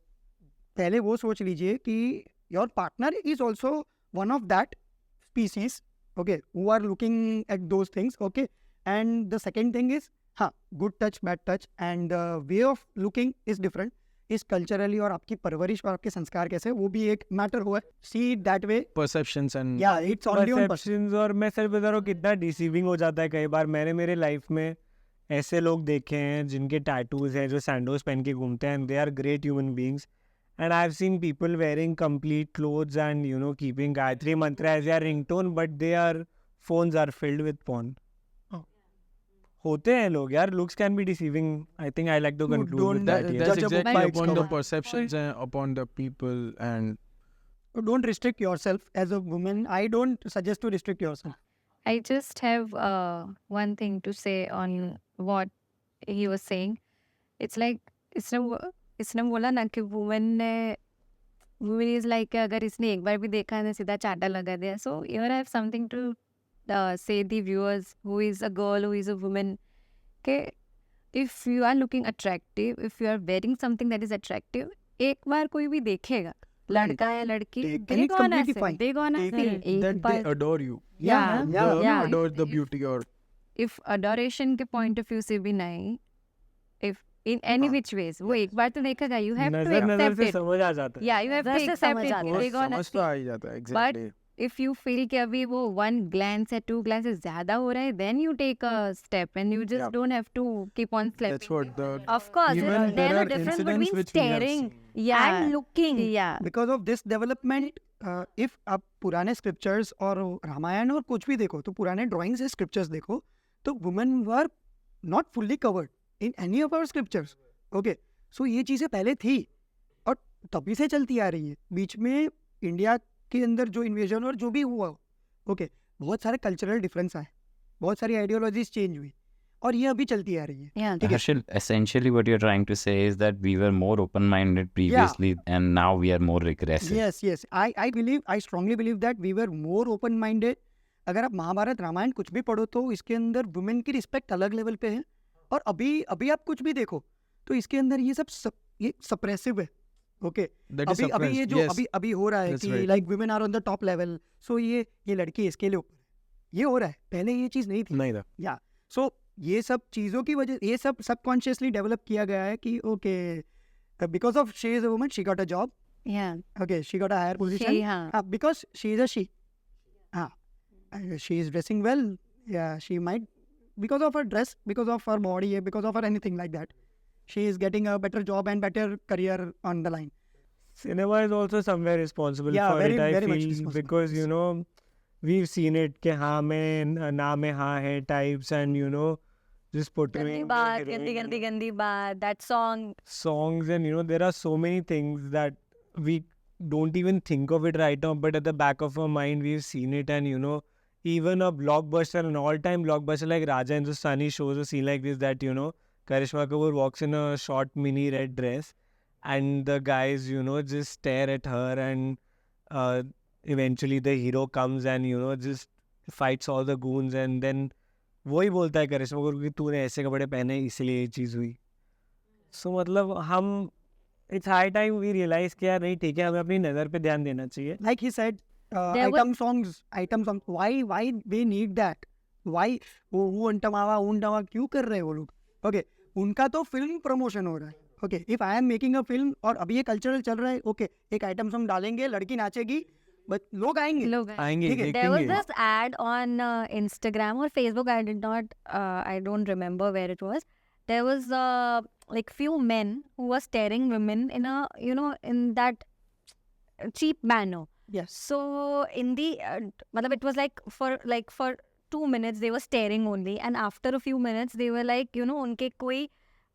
पहले वो सोच लीजिए कि your partner is also one of that species. Okay, who are looking at those things. Okay, and the second thing is, good touch, bad touch, and the way of looking is different. इस culturally और आपकी परवरिश और आपके संस्कार कैसे, वो भी एक मैटर हुआ है. See that way Perceptions and या इट्स ओनली ऑन परसेप्शंस. और मैं सिर्फ बता रहा हूँ कितना डिसीविंग हो जाता है कई बार. मैंने मेरे लाइफ में ऐसे लोग देखे हैं जिनके टैटूज हैं, जो सैंडोज पहन के घूमते हैं, and they are great human beings. And I have seen people wearing complete clothes and keeping Gayatri mantra as their ringtone, but their phones are filled with porn. होते हैं लोग यार. Looks can be deceiving. I think I like to conclude with that. that's Judge a book exactly by its upon the cover. perceptions and upon the people. And Don't restrict yourself as a woman. I don't suggest to restrict yourself. I just have one thing to say on what he was saying. It's like इसने बोला ना कि woman is like अगर इसने एक बार भी देखा है ना सीधा चाटा लगा दिया. So here I have something to say the viewers who is a girl, who is a woman, okay, if you are looking attractive, if you are wearing something that is attractive, एक बार कोई भी देखेगा, लड़का या लड़की, And they're it's gonna completely say, fine. they're gonna say, एक that they bar adore you. yeah, yeah. Adore the beauty or if adoration के point of view से भी नहीं, if in any which ways, वो एक बार तो देखेगा, you have to नजर accept से it. समझ आ जाता है. Yeah, you have to नजर से accept समझ it. आता है. वो They're gonna समझ तो आ ही जाता है. but Exactly. if you feel कि अभी वो 1 glance या 2 glances ज़्यादा हो रहा है, then you take a step and you just don't have to keep on slapping. That's what the Of course, even there's there a are difference incidents between which we have staring seen. Yeah. and looking. Yeah. Because of this development if आप पुराने scriptures और रामायण और कुछ भी देखो, तो पुराने drawings या स्क्रिप्चर्स देखो, तो women were not fully covered in any of our scriptures. Okay, so ये चीज़ें पहले थी और तभी से चलती आ रही है. बीच में इंडिया के अंदर जो इन्वेजन और जो भी हुआ, ओके, बहुत सारे कल्चरल डिफरेंस आए, बहुत सारी आइडियोलॉजीज चेंज हुई, और ये अभी चलती आ रही है. Yeah. ठीक है. Harshil, essentially what you're trying to say is that we were more open-minded previously and now we are more regressive. Yes, yes. I strongly believe that we were more open-minded. अगर आप महाभारत रामायण कुछ भी पढ़ो तो इसके अंदर वुमेन की respect अलग लेवल पे है, और अभी आप कुछ भी देखो तो इसके अंदर ये सब ये सप्रेसिव है. ओके, that is अभी ये suppressed. जो Yes. अभी हो रहा है That's कि right. Like women are on the top level, so ये लड़की इसके लिए ऊपर है, ये हो रहा है. पहले ये चीज़ नहीं थी. नहीं था. या सो ये सब चीज़ों की वजह, ये सब सबकॉन्शियसली डेवलप किया गया है कि okay, because of she is a woman, she got a job. Yeah. Okay, she got a higher position. She, हाँ. Because she is a she. She is dressing well. Yeah, she might, because of her dress, because of her body, because of her anything like that, she is getting a better job and better career on the line. Cinema is also somewhere responsible Yeah, for very- it, I very much feel, responsible. because you know we've seen it कि हाँ में ना में हाँ है types, and you know just गंदी portraying the बात, heroine. गंदी बात. That song. songs, and you know there are so many things that we don't even think of it right now, but at the back of our mind we've seen it. And you know, even a blockbuster, an all-time blockbuster like Raja Hindustani shows a scene like this, that you know Karishma Kapoor walks in a short mini red dress and the guys, you know, just stare at her, and eventually the hero comes and you know just fights all the goons, and then वही बोलता है करिश्मा कपूर कि तूने ऐसे कपड़े पहने इसलिए ये चीज़ हुई. सो मतलब हम it's high time we realise कि यार नहीं ठीक है, हमें अपनी नज़र पे ध्यान देना चाहिए. Like he said, There were- item songs. Why we need that? Why वो उंटमावा क्यों कर रहे हैं वो लोग? Okay, उनका तो फिल्म प्रमोशन हो रहा है. Okay, if I am making a film और अभी ये कल्चरल चल रहा है, okay, एक आइटम सॉन्ग डालेंगे, लड़की नाचेगी, बट लोग आएंगे. लोग आएंगे ठीक है. There was देखेंगे. this ad on Instagram or Facebook. I don't remember where it was. There was like few men who were staring women in a, you know, in that cheap manner. Yes. So in the matlab it was like for 2 minutes they were staring only, and after a few minutes they were like, you know, उनके कोई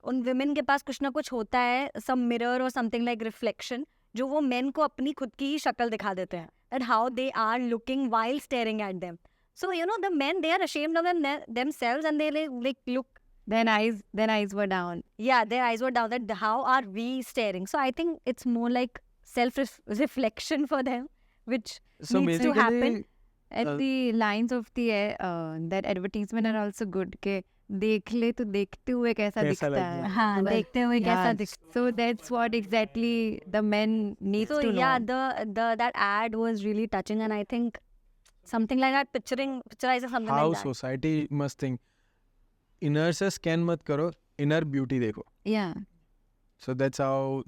उन women के पास कुछ ना कुछ होता है, some mirror or something like reflection, जो वो men को अपनी खुद की ही शक्ल दिखा देते हैं, and how they are looking while staring at them. So you know the men, they are ashamed of themselves, and they like look. Then eyes were down. Yeah, their eyes were down. That how are we staring? So I think it's more like self-reflection for them, which So needs to happen. basically, And the lines of the that advertisement are also good. के देख ले तो देखते हुए कैसा कैसा दिखता लगता है. है. हाँ, देखते हुए कैसा Yeah, दिखता. so that's what exactly the men needs So to know. yeah, the that ad was really touching, and I think something like that, picturizing something How like that. society must think. Inner से scan मत करो, inner beauty देखो. Yeah. So that's how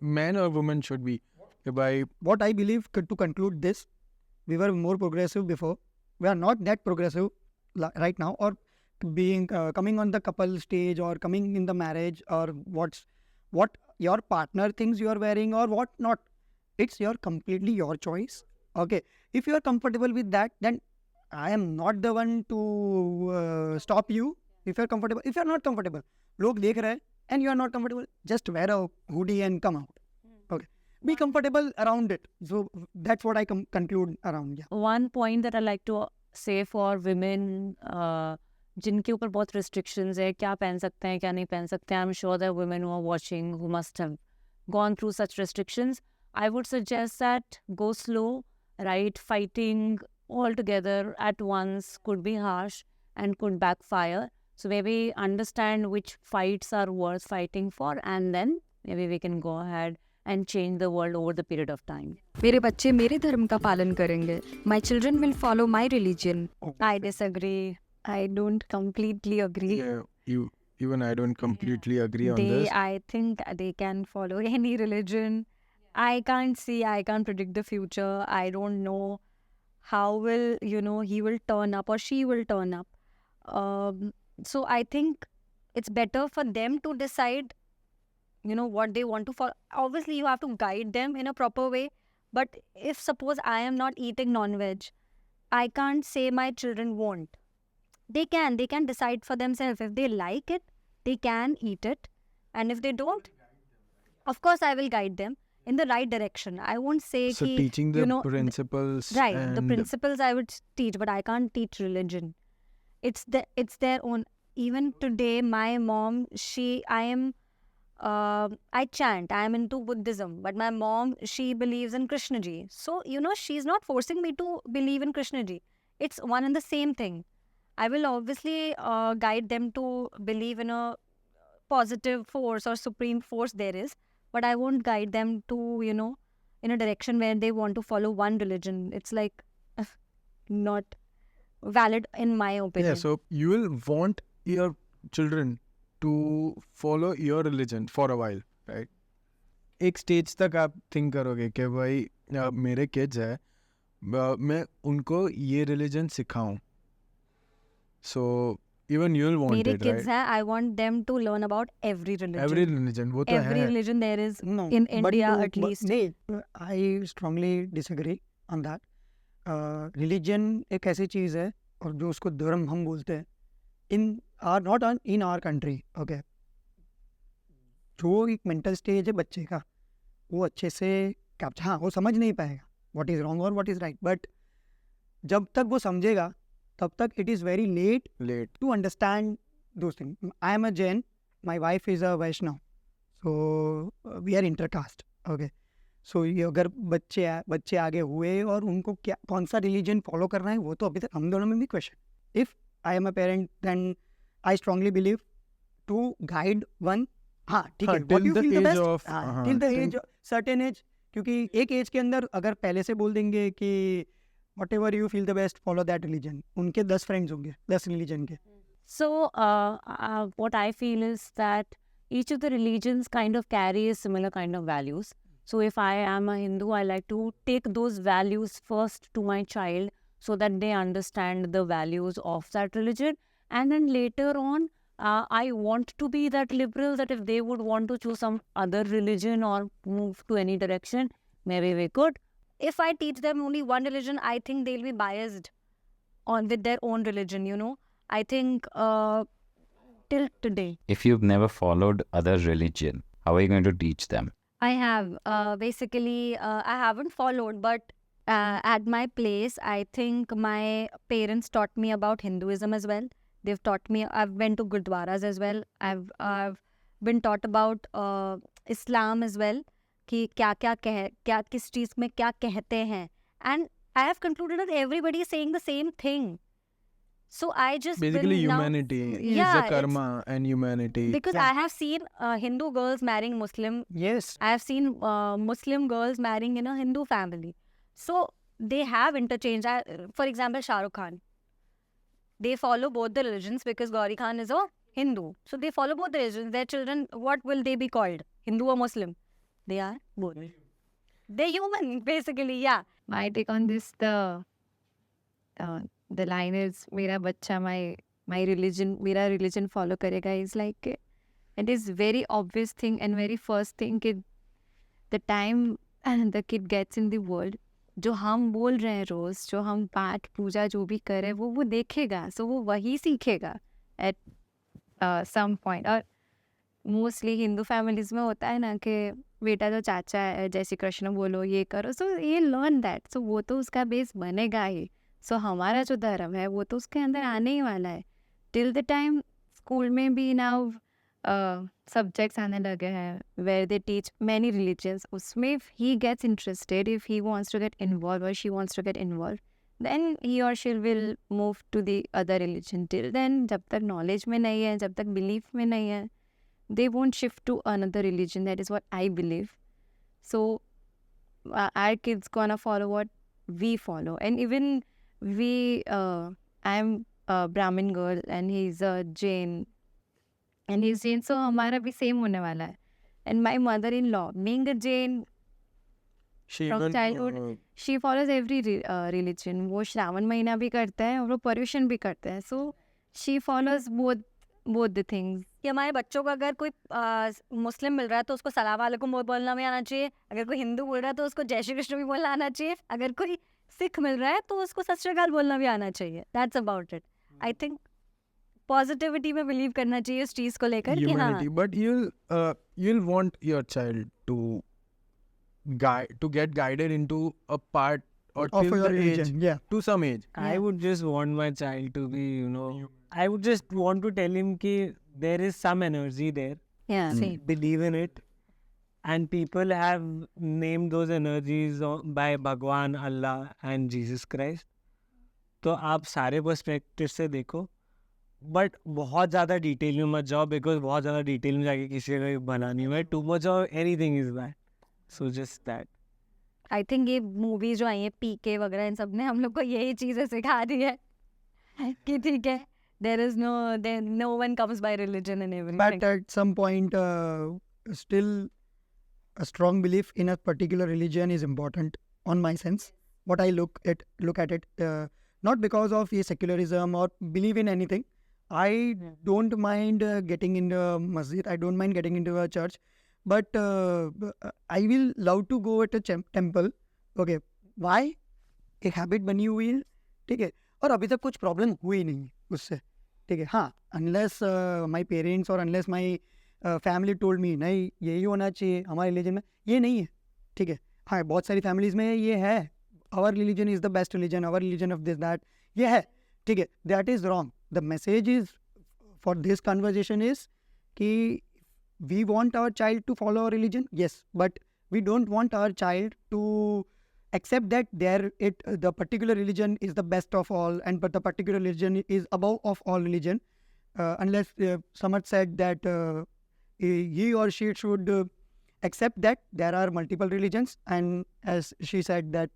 man or woman should be. By What I believe, to conclude this, we were more progressive before. We are not that progressive right now, or being coming on the couple stage, or coming in the marriage, or what your partner thinks you are wearing or what not. It's completely your choice. Okay, if you are comfortable with that, then I am not the one to stop you. If you are comfortable, if you are not comfortable, लोग देख रहे हैं and you are not comfortable, just wear a hoodie and come out. Okay, be comfortable around it. So that's what I conclude around. Yeah. One point that I like to say for women जिनके ऊपर बहुत restrictions है, क्या पहन सकते हैं क्या नहीं पहन सकते हैं. I'm sure there are women who are watching who must have gone through such restrictions. I would suggest that go slow, right? Fighting all together at once could be harsh and could backfire. So maybe understand which fights are worth fighting for, and then maybe we can go ahead and change the world over the period of time. मेरे बच्चे मेरे धर्म का पालन करेंगे. My children will follow my religion. I disagree. I don't completely agree. Yeah, even I don't completely agree on They, this. I think they can follow any religion. I can't predict the future. I don't know how will, he will turn up or she will turn up. So I think it's better for them to decide, what they want to follow. Obviously, you have to guide them in a proper way. But if suppose I am not eating non-veg, I can't say my children won't. They can decide for themselves. If they like it, they can eat it. And if they don't, of course, I will guide them in the right direction. I won't say So ki, teaching the the principles, and principles I would teach, but I can't teach religion. It's their own. Even today, my mom, I chant. I am into Buddhism, but my mom, she believes in Krishna ji. So, she's not forcing me to believe in Krishna ji. It's one and the same thing. I will obviously guide them to believe in a positive force or supreme force there is, but I won't guide them to, in a direction where they want to follow one religion. It's like not valid in my opinion. yeah, so you will want your children to follow your religion for a while, right? एक stage तक आप think करोगे कि भाई मेरे kids है, मैं उनको ये religion सिखाऊं. So even you'll want मेरे it, kids right? हैं, I want them to learn about every religion. Every religion, वो तो Every है. religion there is No, in but India no, at but least. नहीं, I strongly disagree on that. Religion एक ऐसी चीज़ है और जो उसको धर्म हम बोलते हैं, not in our country, okay. जो एक मेंटल स्टेज है बच्चे का, वो अच्छे से कैप्चर, हाँ वो समझ नहीं पाएगा व्हाट इज रॉन्ग और व्हाट इज राइट, बट जब तक वो समझेगा तब तक it is very late Late. to understand those things. I am a Jain, my wife is a Vaishnav, so we are intercaste, okay. So ये अगर बच्चे आगे हुए और उनको क्या कौन सा रिलीजन फॉलो करना है, वो तो अभी तक हम दोनों में भी question. If I am a parent then I strongly believe to guide one. हाँ ठीक है, till what you the feel the age best, of- हाँ, till the age certain age, क्योंकि एक एज के अंदर अगर पहले से बोल देंगे कि whatever you feel the best, follow that religion, उनके 10 फ्रेंड्स होंगे 10 रिलीजन के. So, what I feel is that each of the religions kind of carry a similar kind of values. So, if I am a Hindu, I like to take those values first to my child so that they understand the values of that religion. And then later on, I want to be that liberal that if they would want to choose some other religion or move to any direction, maybe we could. If I teach them only one religion, I think they'll be biased with their own religion, I think till today. If you've never followed other religion, how are you going to teach them? I have. Basically, I haven't followed, but at my place, I think my parents taught me about Hinduism as well. They've taught me, I've been to Gurdwaras as well. I've been taught about Islam as well. कि क्या किस चीज़ में क्या कहते हैं. And I have concluded that everybody is saying the same thing. So I just Basically been now- humanity is Yeah, the it's- karma and humanity. because I have seen Hindu girls marrying Muslim. Yes. I have seen Muslim girls marrying in a Hindu family. So they have interchanged. For example, Shah Rukh Khan. They follow both the religions because Gauri Khan is a Hindu. So they follow both the religions. Their children, what will they be called? Hindu or Muslim? They are both. They're human, basically, yeah. My take on this, the line is मेरा बच्चा my religion, मेरा religion follow करेगा, is like it is very obvious thing and very first thing कि the time the kid gets in the world, जो हम बोल रहे हैं रोज, जो हम पाठ पूजा जो भी कर रहे हैं वो देखेगा, so वो वही सीखेगा at some point. और मोस्टली हिंदू फैमिलीज में होता है ना कि बेटा जो चाचा है जैसे कृष्ण बोलो ये करो, सो ये लर्न दैट, सो वो तो उसका बेस बनेगा ही. सो हमारा जो धर्म है वो तो उसके अंदर आने ही वाला है. टिल द टाइम स्कूल में भी नाउ सब्जेक्ट्स आने लगे हैं where they teach many religions, उसमें ही gets interested, if he wants to get involve और she wants to get involve, then he और she will move to the other religion. Till then जब तक knowledge में नहीं है, जब तक बिलीफ में नहीं है, they won't shift to another religion. That is what I believe. So our kids gonna follow what we follow. And even I'm a Brahmin girl and he's a Jain and he's Jain, so हमारा भी same होने वाला है. And my mother-in-law being a Jain She from even, childhood, she follows every religion. वो श्रावण महीना भी करते हैं और वो पर्यूषण भी करते हैं. So she follows both the things. कि हमारे बच्चों को अगर कोई मुस्लिम मिल रहा है तो उसको सलाम वालेकुम बोलना भी आना चाहिए. अगर कोई हिंदू बोल रहा है तो उसको जय श्री कृष्ण भी बोलना आना चाहिए. अगर कोई सिख मिल रहा है तो उसको सत श्री अकाल बोलना भी आना चाहिए. That's about it. I think positivity में बिलीव करना चाहिए उस चीज को लेकर कि हाँ. Humanity, but you'll want your child to get guided into a part or Of till your the age, religion, yeah. to some age. I would just want my child to be, I would just want to tell him ki there is some energy there. Yeah. Believe in it. And people have named those energies by Bhagwan, Allah and Jesus Christ. तो आप सारे perspective से देखो, but बहुत ज़्यादा detail में मत जाओ, बिकॉज बहुत ज़्यादा डिटेल में जाके किसी का बना नहीं हुआ है. Too much of anything is bad. So just that. I think ये मूवीज जो आई हैं पीके वगैरह इन सब ने हम लोग को यही चीजें सिखा दी है कि ठीक है, no one comes by religion and everything. But at some point, still a strong belief in a particular religion is important on my sense. What I look at it, not because of secularism or believe in anything. I don't mind getting into a masjid. I don't mind getting into a church. But I will love to go at a temple. Okay. Why? एक habit बनी हुई है, ठीक है, और अभी तक कुछ प्रॉब्लम हुई नहीं उससे, ठीक है. हाँ, अनलेस माई पेरेंट्स और unless my family told me नहीं यही होना चाहिए हमारे रिलीजन में, ये नहीं है, ठीक है. हाँ, बहुत सारी फैमिलीज में ये है, our religion is the best religion, our religion of this that, ये है, ठीक है. That is wrong. The message is for this conversation is कि we want our child to follow our religion, yes, but we don't want our child to accept that the particular religion is the best of all, but the particular religion is above of all religion, unless Samarth said that he or she should accept that there are multiple religions, and as she said that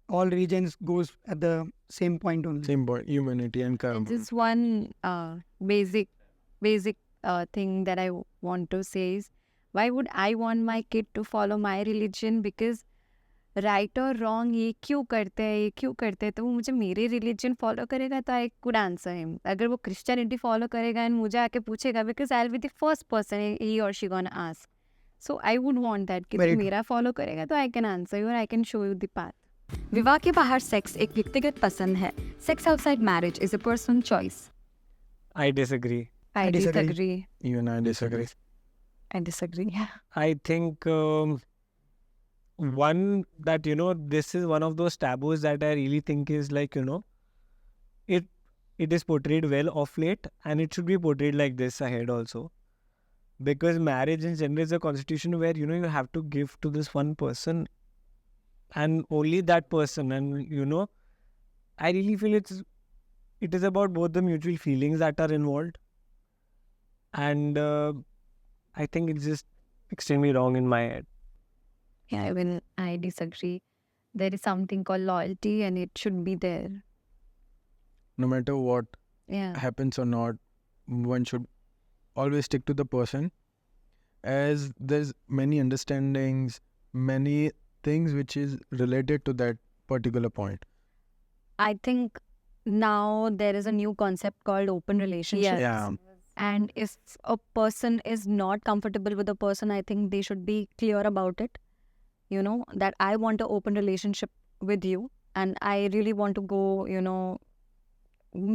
all religions goes at the same point only. Same point, humanity and karma. Just one basic thing that I want to say is, why would I want my kid to follow my religion? Because right or wrong, ये क्यों करते हैं, तो वो मुझे मेरे religion follow करेगा तो I could answer him. अगर वो Christianity follow करेगा and मुझे आके पूछेगा, because I'll be the first person he or she gonna ask. So I would want that कि तू मेरा follow करेगा तो I can answer you or I can show you the path. विवाह के बाहर सेक्स एक व्यक्तिगत पसंद है. Sex outside marriage is a personal choice. I disagree. I disagree. disagree. Even I disagree. I disagree. Yeah. I think one that this is one of those taboos that I really think is like it is portrayed well of late, and it should be portrayed like this ahead also, because marriage in general is a constitution where you have to give to this one person and only that person, and I really feel it is about both the mutual feelings that are involved, and I think it's just extremely wrong in my head. Yeah, I disagree. There is something called loyalty and it should be there. No matter what Yeah. happens or not, one should always stick to the person, as there's many understandings, many things which is related to that particular point. I think now there is a new concept called open relationship. Yes. Yeah. And if a person is not comfortable with a person, I think they should be clear about it. That I want an open relationship with you, and I really want to go,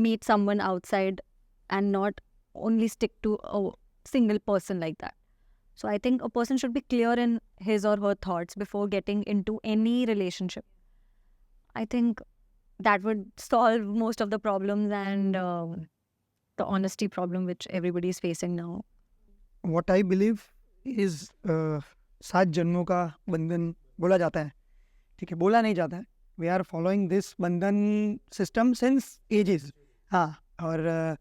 meet someone outside and not only stick to a single person like that. So I think a person should be clear in his or her thoughts before getting into any relationship. I think that would solve most of the problems and the honesty problem which everybody is facing now. What I believe is 7 जन्मों का बंधन बोला जाता है, ठीक है, बोला नहीं जाता है. We are following this bandhan system since ages. हाँ, और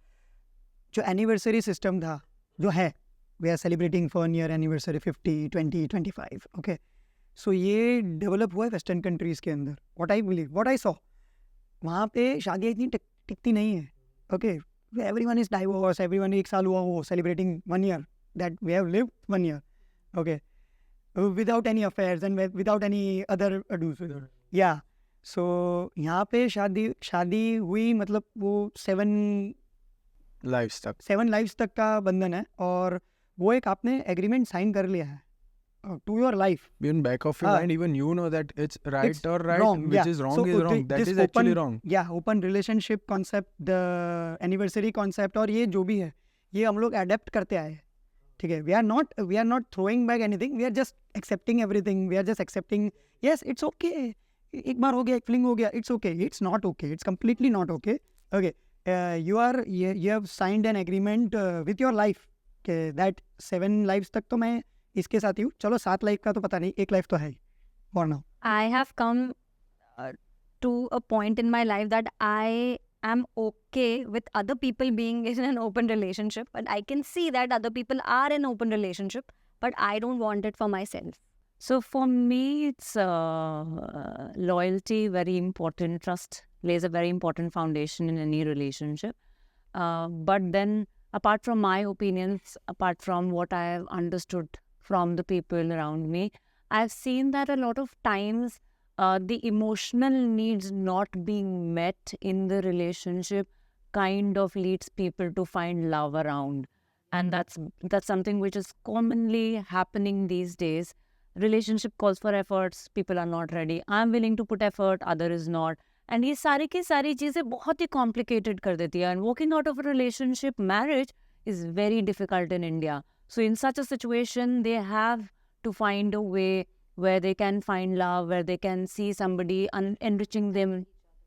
जो एनिवर्सरी सिस्टम था जो है, we are celebrating 1 year anniversary 50, 20, 25. Okay, so ये डेवलप हुआ है वेस्टर्न कंट्रीज़ के अंदर. What I believe, what I saw, वहाँ पे शादियाँ इतनी टिकती नहीं है. Okay, everyone is divorced, everyone एक साल हुआ वो celebrating 1 year that we have lived 1 year, okay, without any affairs and without any other adus. या सो यहाँ पे शादी हुई, मतलब वो 7 लाइफ्स तक का बंधन है, और वो एक आपने एग्रीमेंट साइन कर लिया है to your life. In back of your mind, even you know that it's right It's or right, wrong, which yeah. is wrong So, is wrong. That this is actually open- wrong. Yeah, open relationship concept, the anniversary concept, और ये जो भी है, ये हम लोग adapt करते आए हैं, ठीक है. we are not throwing back anything, we are just accepting everything, we are just accepting, yes, it's okay, एक बार हो गया, एक fling हो गया, it's okay, it's not okay, it's completely not okay. Okay, you have signed an agreement with your life, that 7 lives तक तो मैं इसके साथ ही हूँ, चलो 7 लाइफ का तो पता नहीं, 1 लाइफ तो है for now. I have come to a point in my life that I am okay with other people being in an open relationship, but I can see that other people are in open relationship, but I don't want it for myself. So for me, it's loyalty, very important. Trust lays a very important foundation in any relationship. But then, apart from my opinions, apart from what I have understood from the people around me, I've seen that a lot of times the emotional needs not being met in the relationship kind of leads people to find love around. And that's something which is commonly happening these days. Relationship calls for efforts, people are not ready. I'm willing to put effort, other is not. And ये सारी की सारी चीज़ें बहुत ही complicated कर देती है. And walking out of a relationship, marriage is very difficult in India. So in such a situation, they have to find a way where they can find love, where they can see somebody enriching them.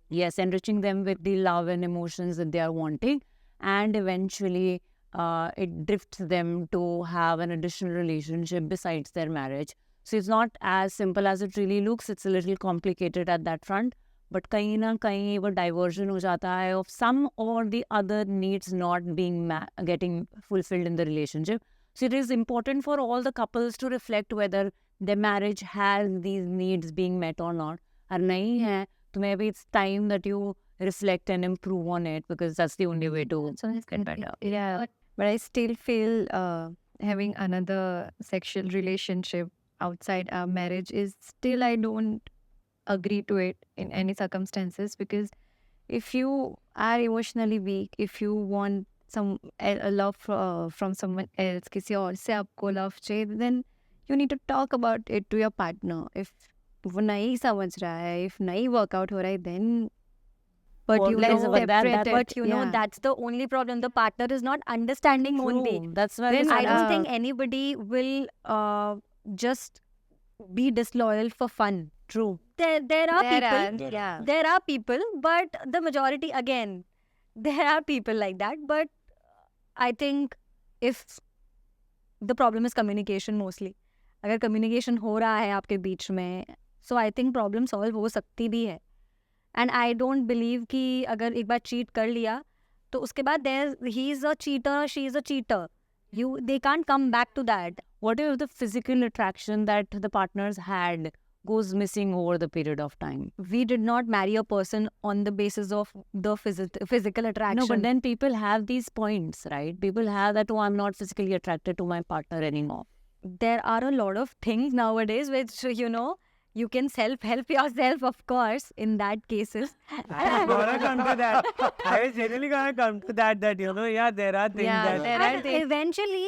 Yes, enriching them with the love and emotions that they are wanting. And eventually, it drifts them to have an additional relationship besides their marriage. So it's not as simple as it really looks. It's a little complicated at that front. But कहीं ना कहीं वो diversion हो जाता है of some or the other needs not being getting fulfilled in the relationship. So it is important for all the couples to reflect whether their marriage has these needs being met or not. और नहीं है, तो maybe it's time that you reflect and improve on it, because that's the only way to get better. Yeah, but I still feel having another sexual relationship outside our marriage is still, I don't agree to it in any circumstances, because if you are emotionally weak, if you want a love from someone else, किसी और से आपको love चाहिए, then you need to talk about it to your partner. If वो नहीं समझ रहा है, if नहीं work out हो रहा है, then But Well, you let's- know, but that- but you know, yeah. that's the only problem. The partner is not understanding only. True. That's why Then this- I don't think anybody will just be disloyal for fun. True. There are people. yeah. There are people, but the majority, again, there are people like that. But I think if the problem is communication mostly, अगर communication हो रहा है आपके बीच में, so I think problem solve हो सकती भी है. And I don't believe कि अगर एक बार cheat कर लिया, तो उसके बाद he is a cheater or she is a cheater. They can't come back to that. What if the physical attraction that the partners had goes missing over the period of time? We did not marry a person on the basis of the physical attraction. No, but then people have these points, right? People have that, oh, I'm not physically attracted to my partner anymore. There are a lot of things nowadays which, you know, you can self-help yourself, of course, in that cases. I was gonna come to that. I was generally gonna come to that, you know, yeah, there are things Yeah, that... there are And eventually,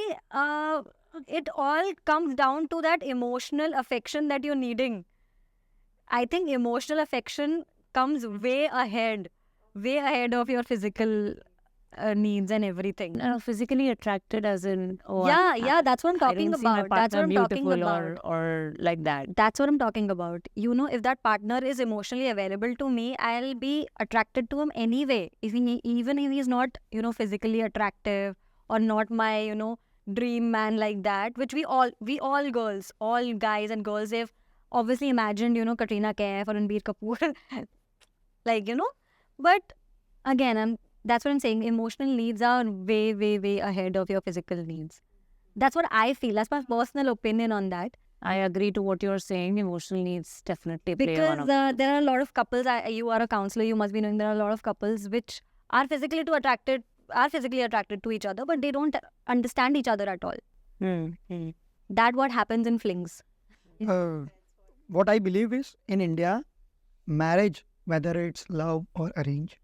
it all comes down to that emotional affection that you're needing. I think emotional affection comes way ahead of your physical needs and everything. No, physically attracted as in, oh, Yeah, that's what I'm I talking don't see my about. That's what partner I'm talking beautiful about. or like that. That's what I'm talking about. You know, if that partner is emotionally available to me, I'll be attracted to him anyway. Even if he's not, you know, physically attractive or not my, you know, dream man like that, which we all girls, all guys and girls have obviously imagined, you know, Katrina Kaif or Ranbir Kapoor, like, you know. But again, that's what I'm saying. Emotional needs are way, way, way ahead of your physical needs. That's what I feel. That's my personal opinion on that. I agree to what you're saying. Emotional needs definitely play one Because of there are a lot of couples, you are a counselor, you must be knowing there are a lot of couples which are physically attracted to each other, but they don't understand each other at all. That what happens in flings. What I believe is, in India, marriage, whether it's love or arrange,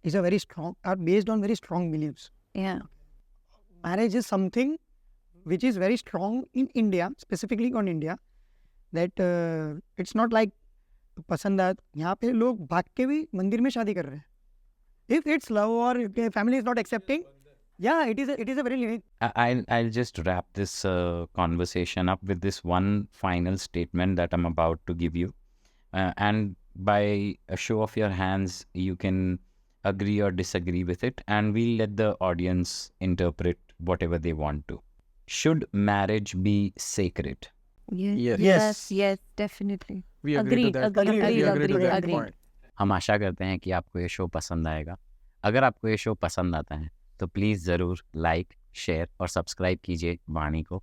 is a very strong, are based on very strong beliefs. Yeah. Marriage is something which is very strong in India, specifically on India, that it's not like पसंद आया यहाँ पे लोग भाग के भी मंदिर में शादी कर रहे हैं. If it's love or family is not accepting, yeah, it is a very I'll just wrap this conversation up with this one final statement that I'm about to give you. And by a show of your hands, you can agree or disagree with it, and we'll let the audience interpret whatever they want to. Should marriage be sacred? Yes. Yes, definitely. We agree to that. We agree to that point. हम आशा करते हैं कि आपको ये show पसंद आएगा. अगर आपको ये शो पसंद आता है तो प्लीज़ ज़रूर लाइक, शेयर और सब्सक्राइब कीजिए वाणी को,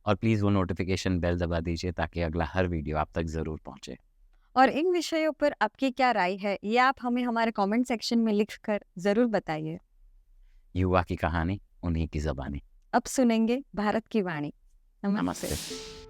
और प्लीज़ वो नोटिफिकेशन बेल दबा दीजिए ताकि अगला हर वीडियो आप तक ज़रूर पहुँचे. और इन विषयों पर आपकी क्या राय है ये आप हमें हमारे कमेंट सेक्शन में लिखकर जरूर बताइए. युवा की कहानी, उन्हीं की ज़बानी. अब सुनेंगे भारत की वाणी. नमस्ते. नमस्ते.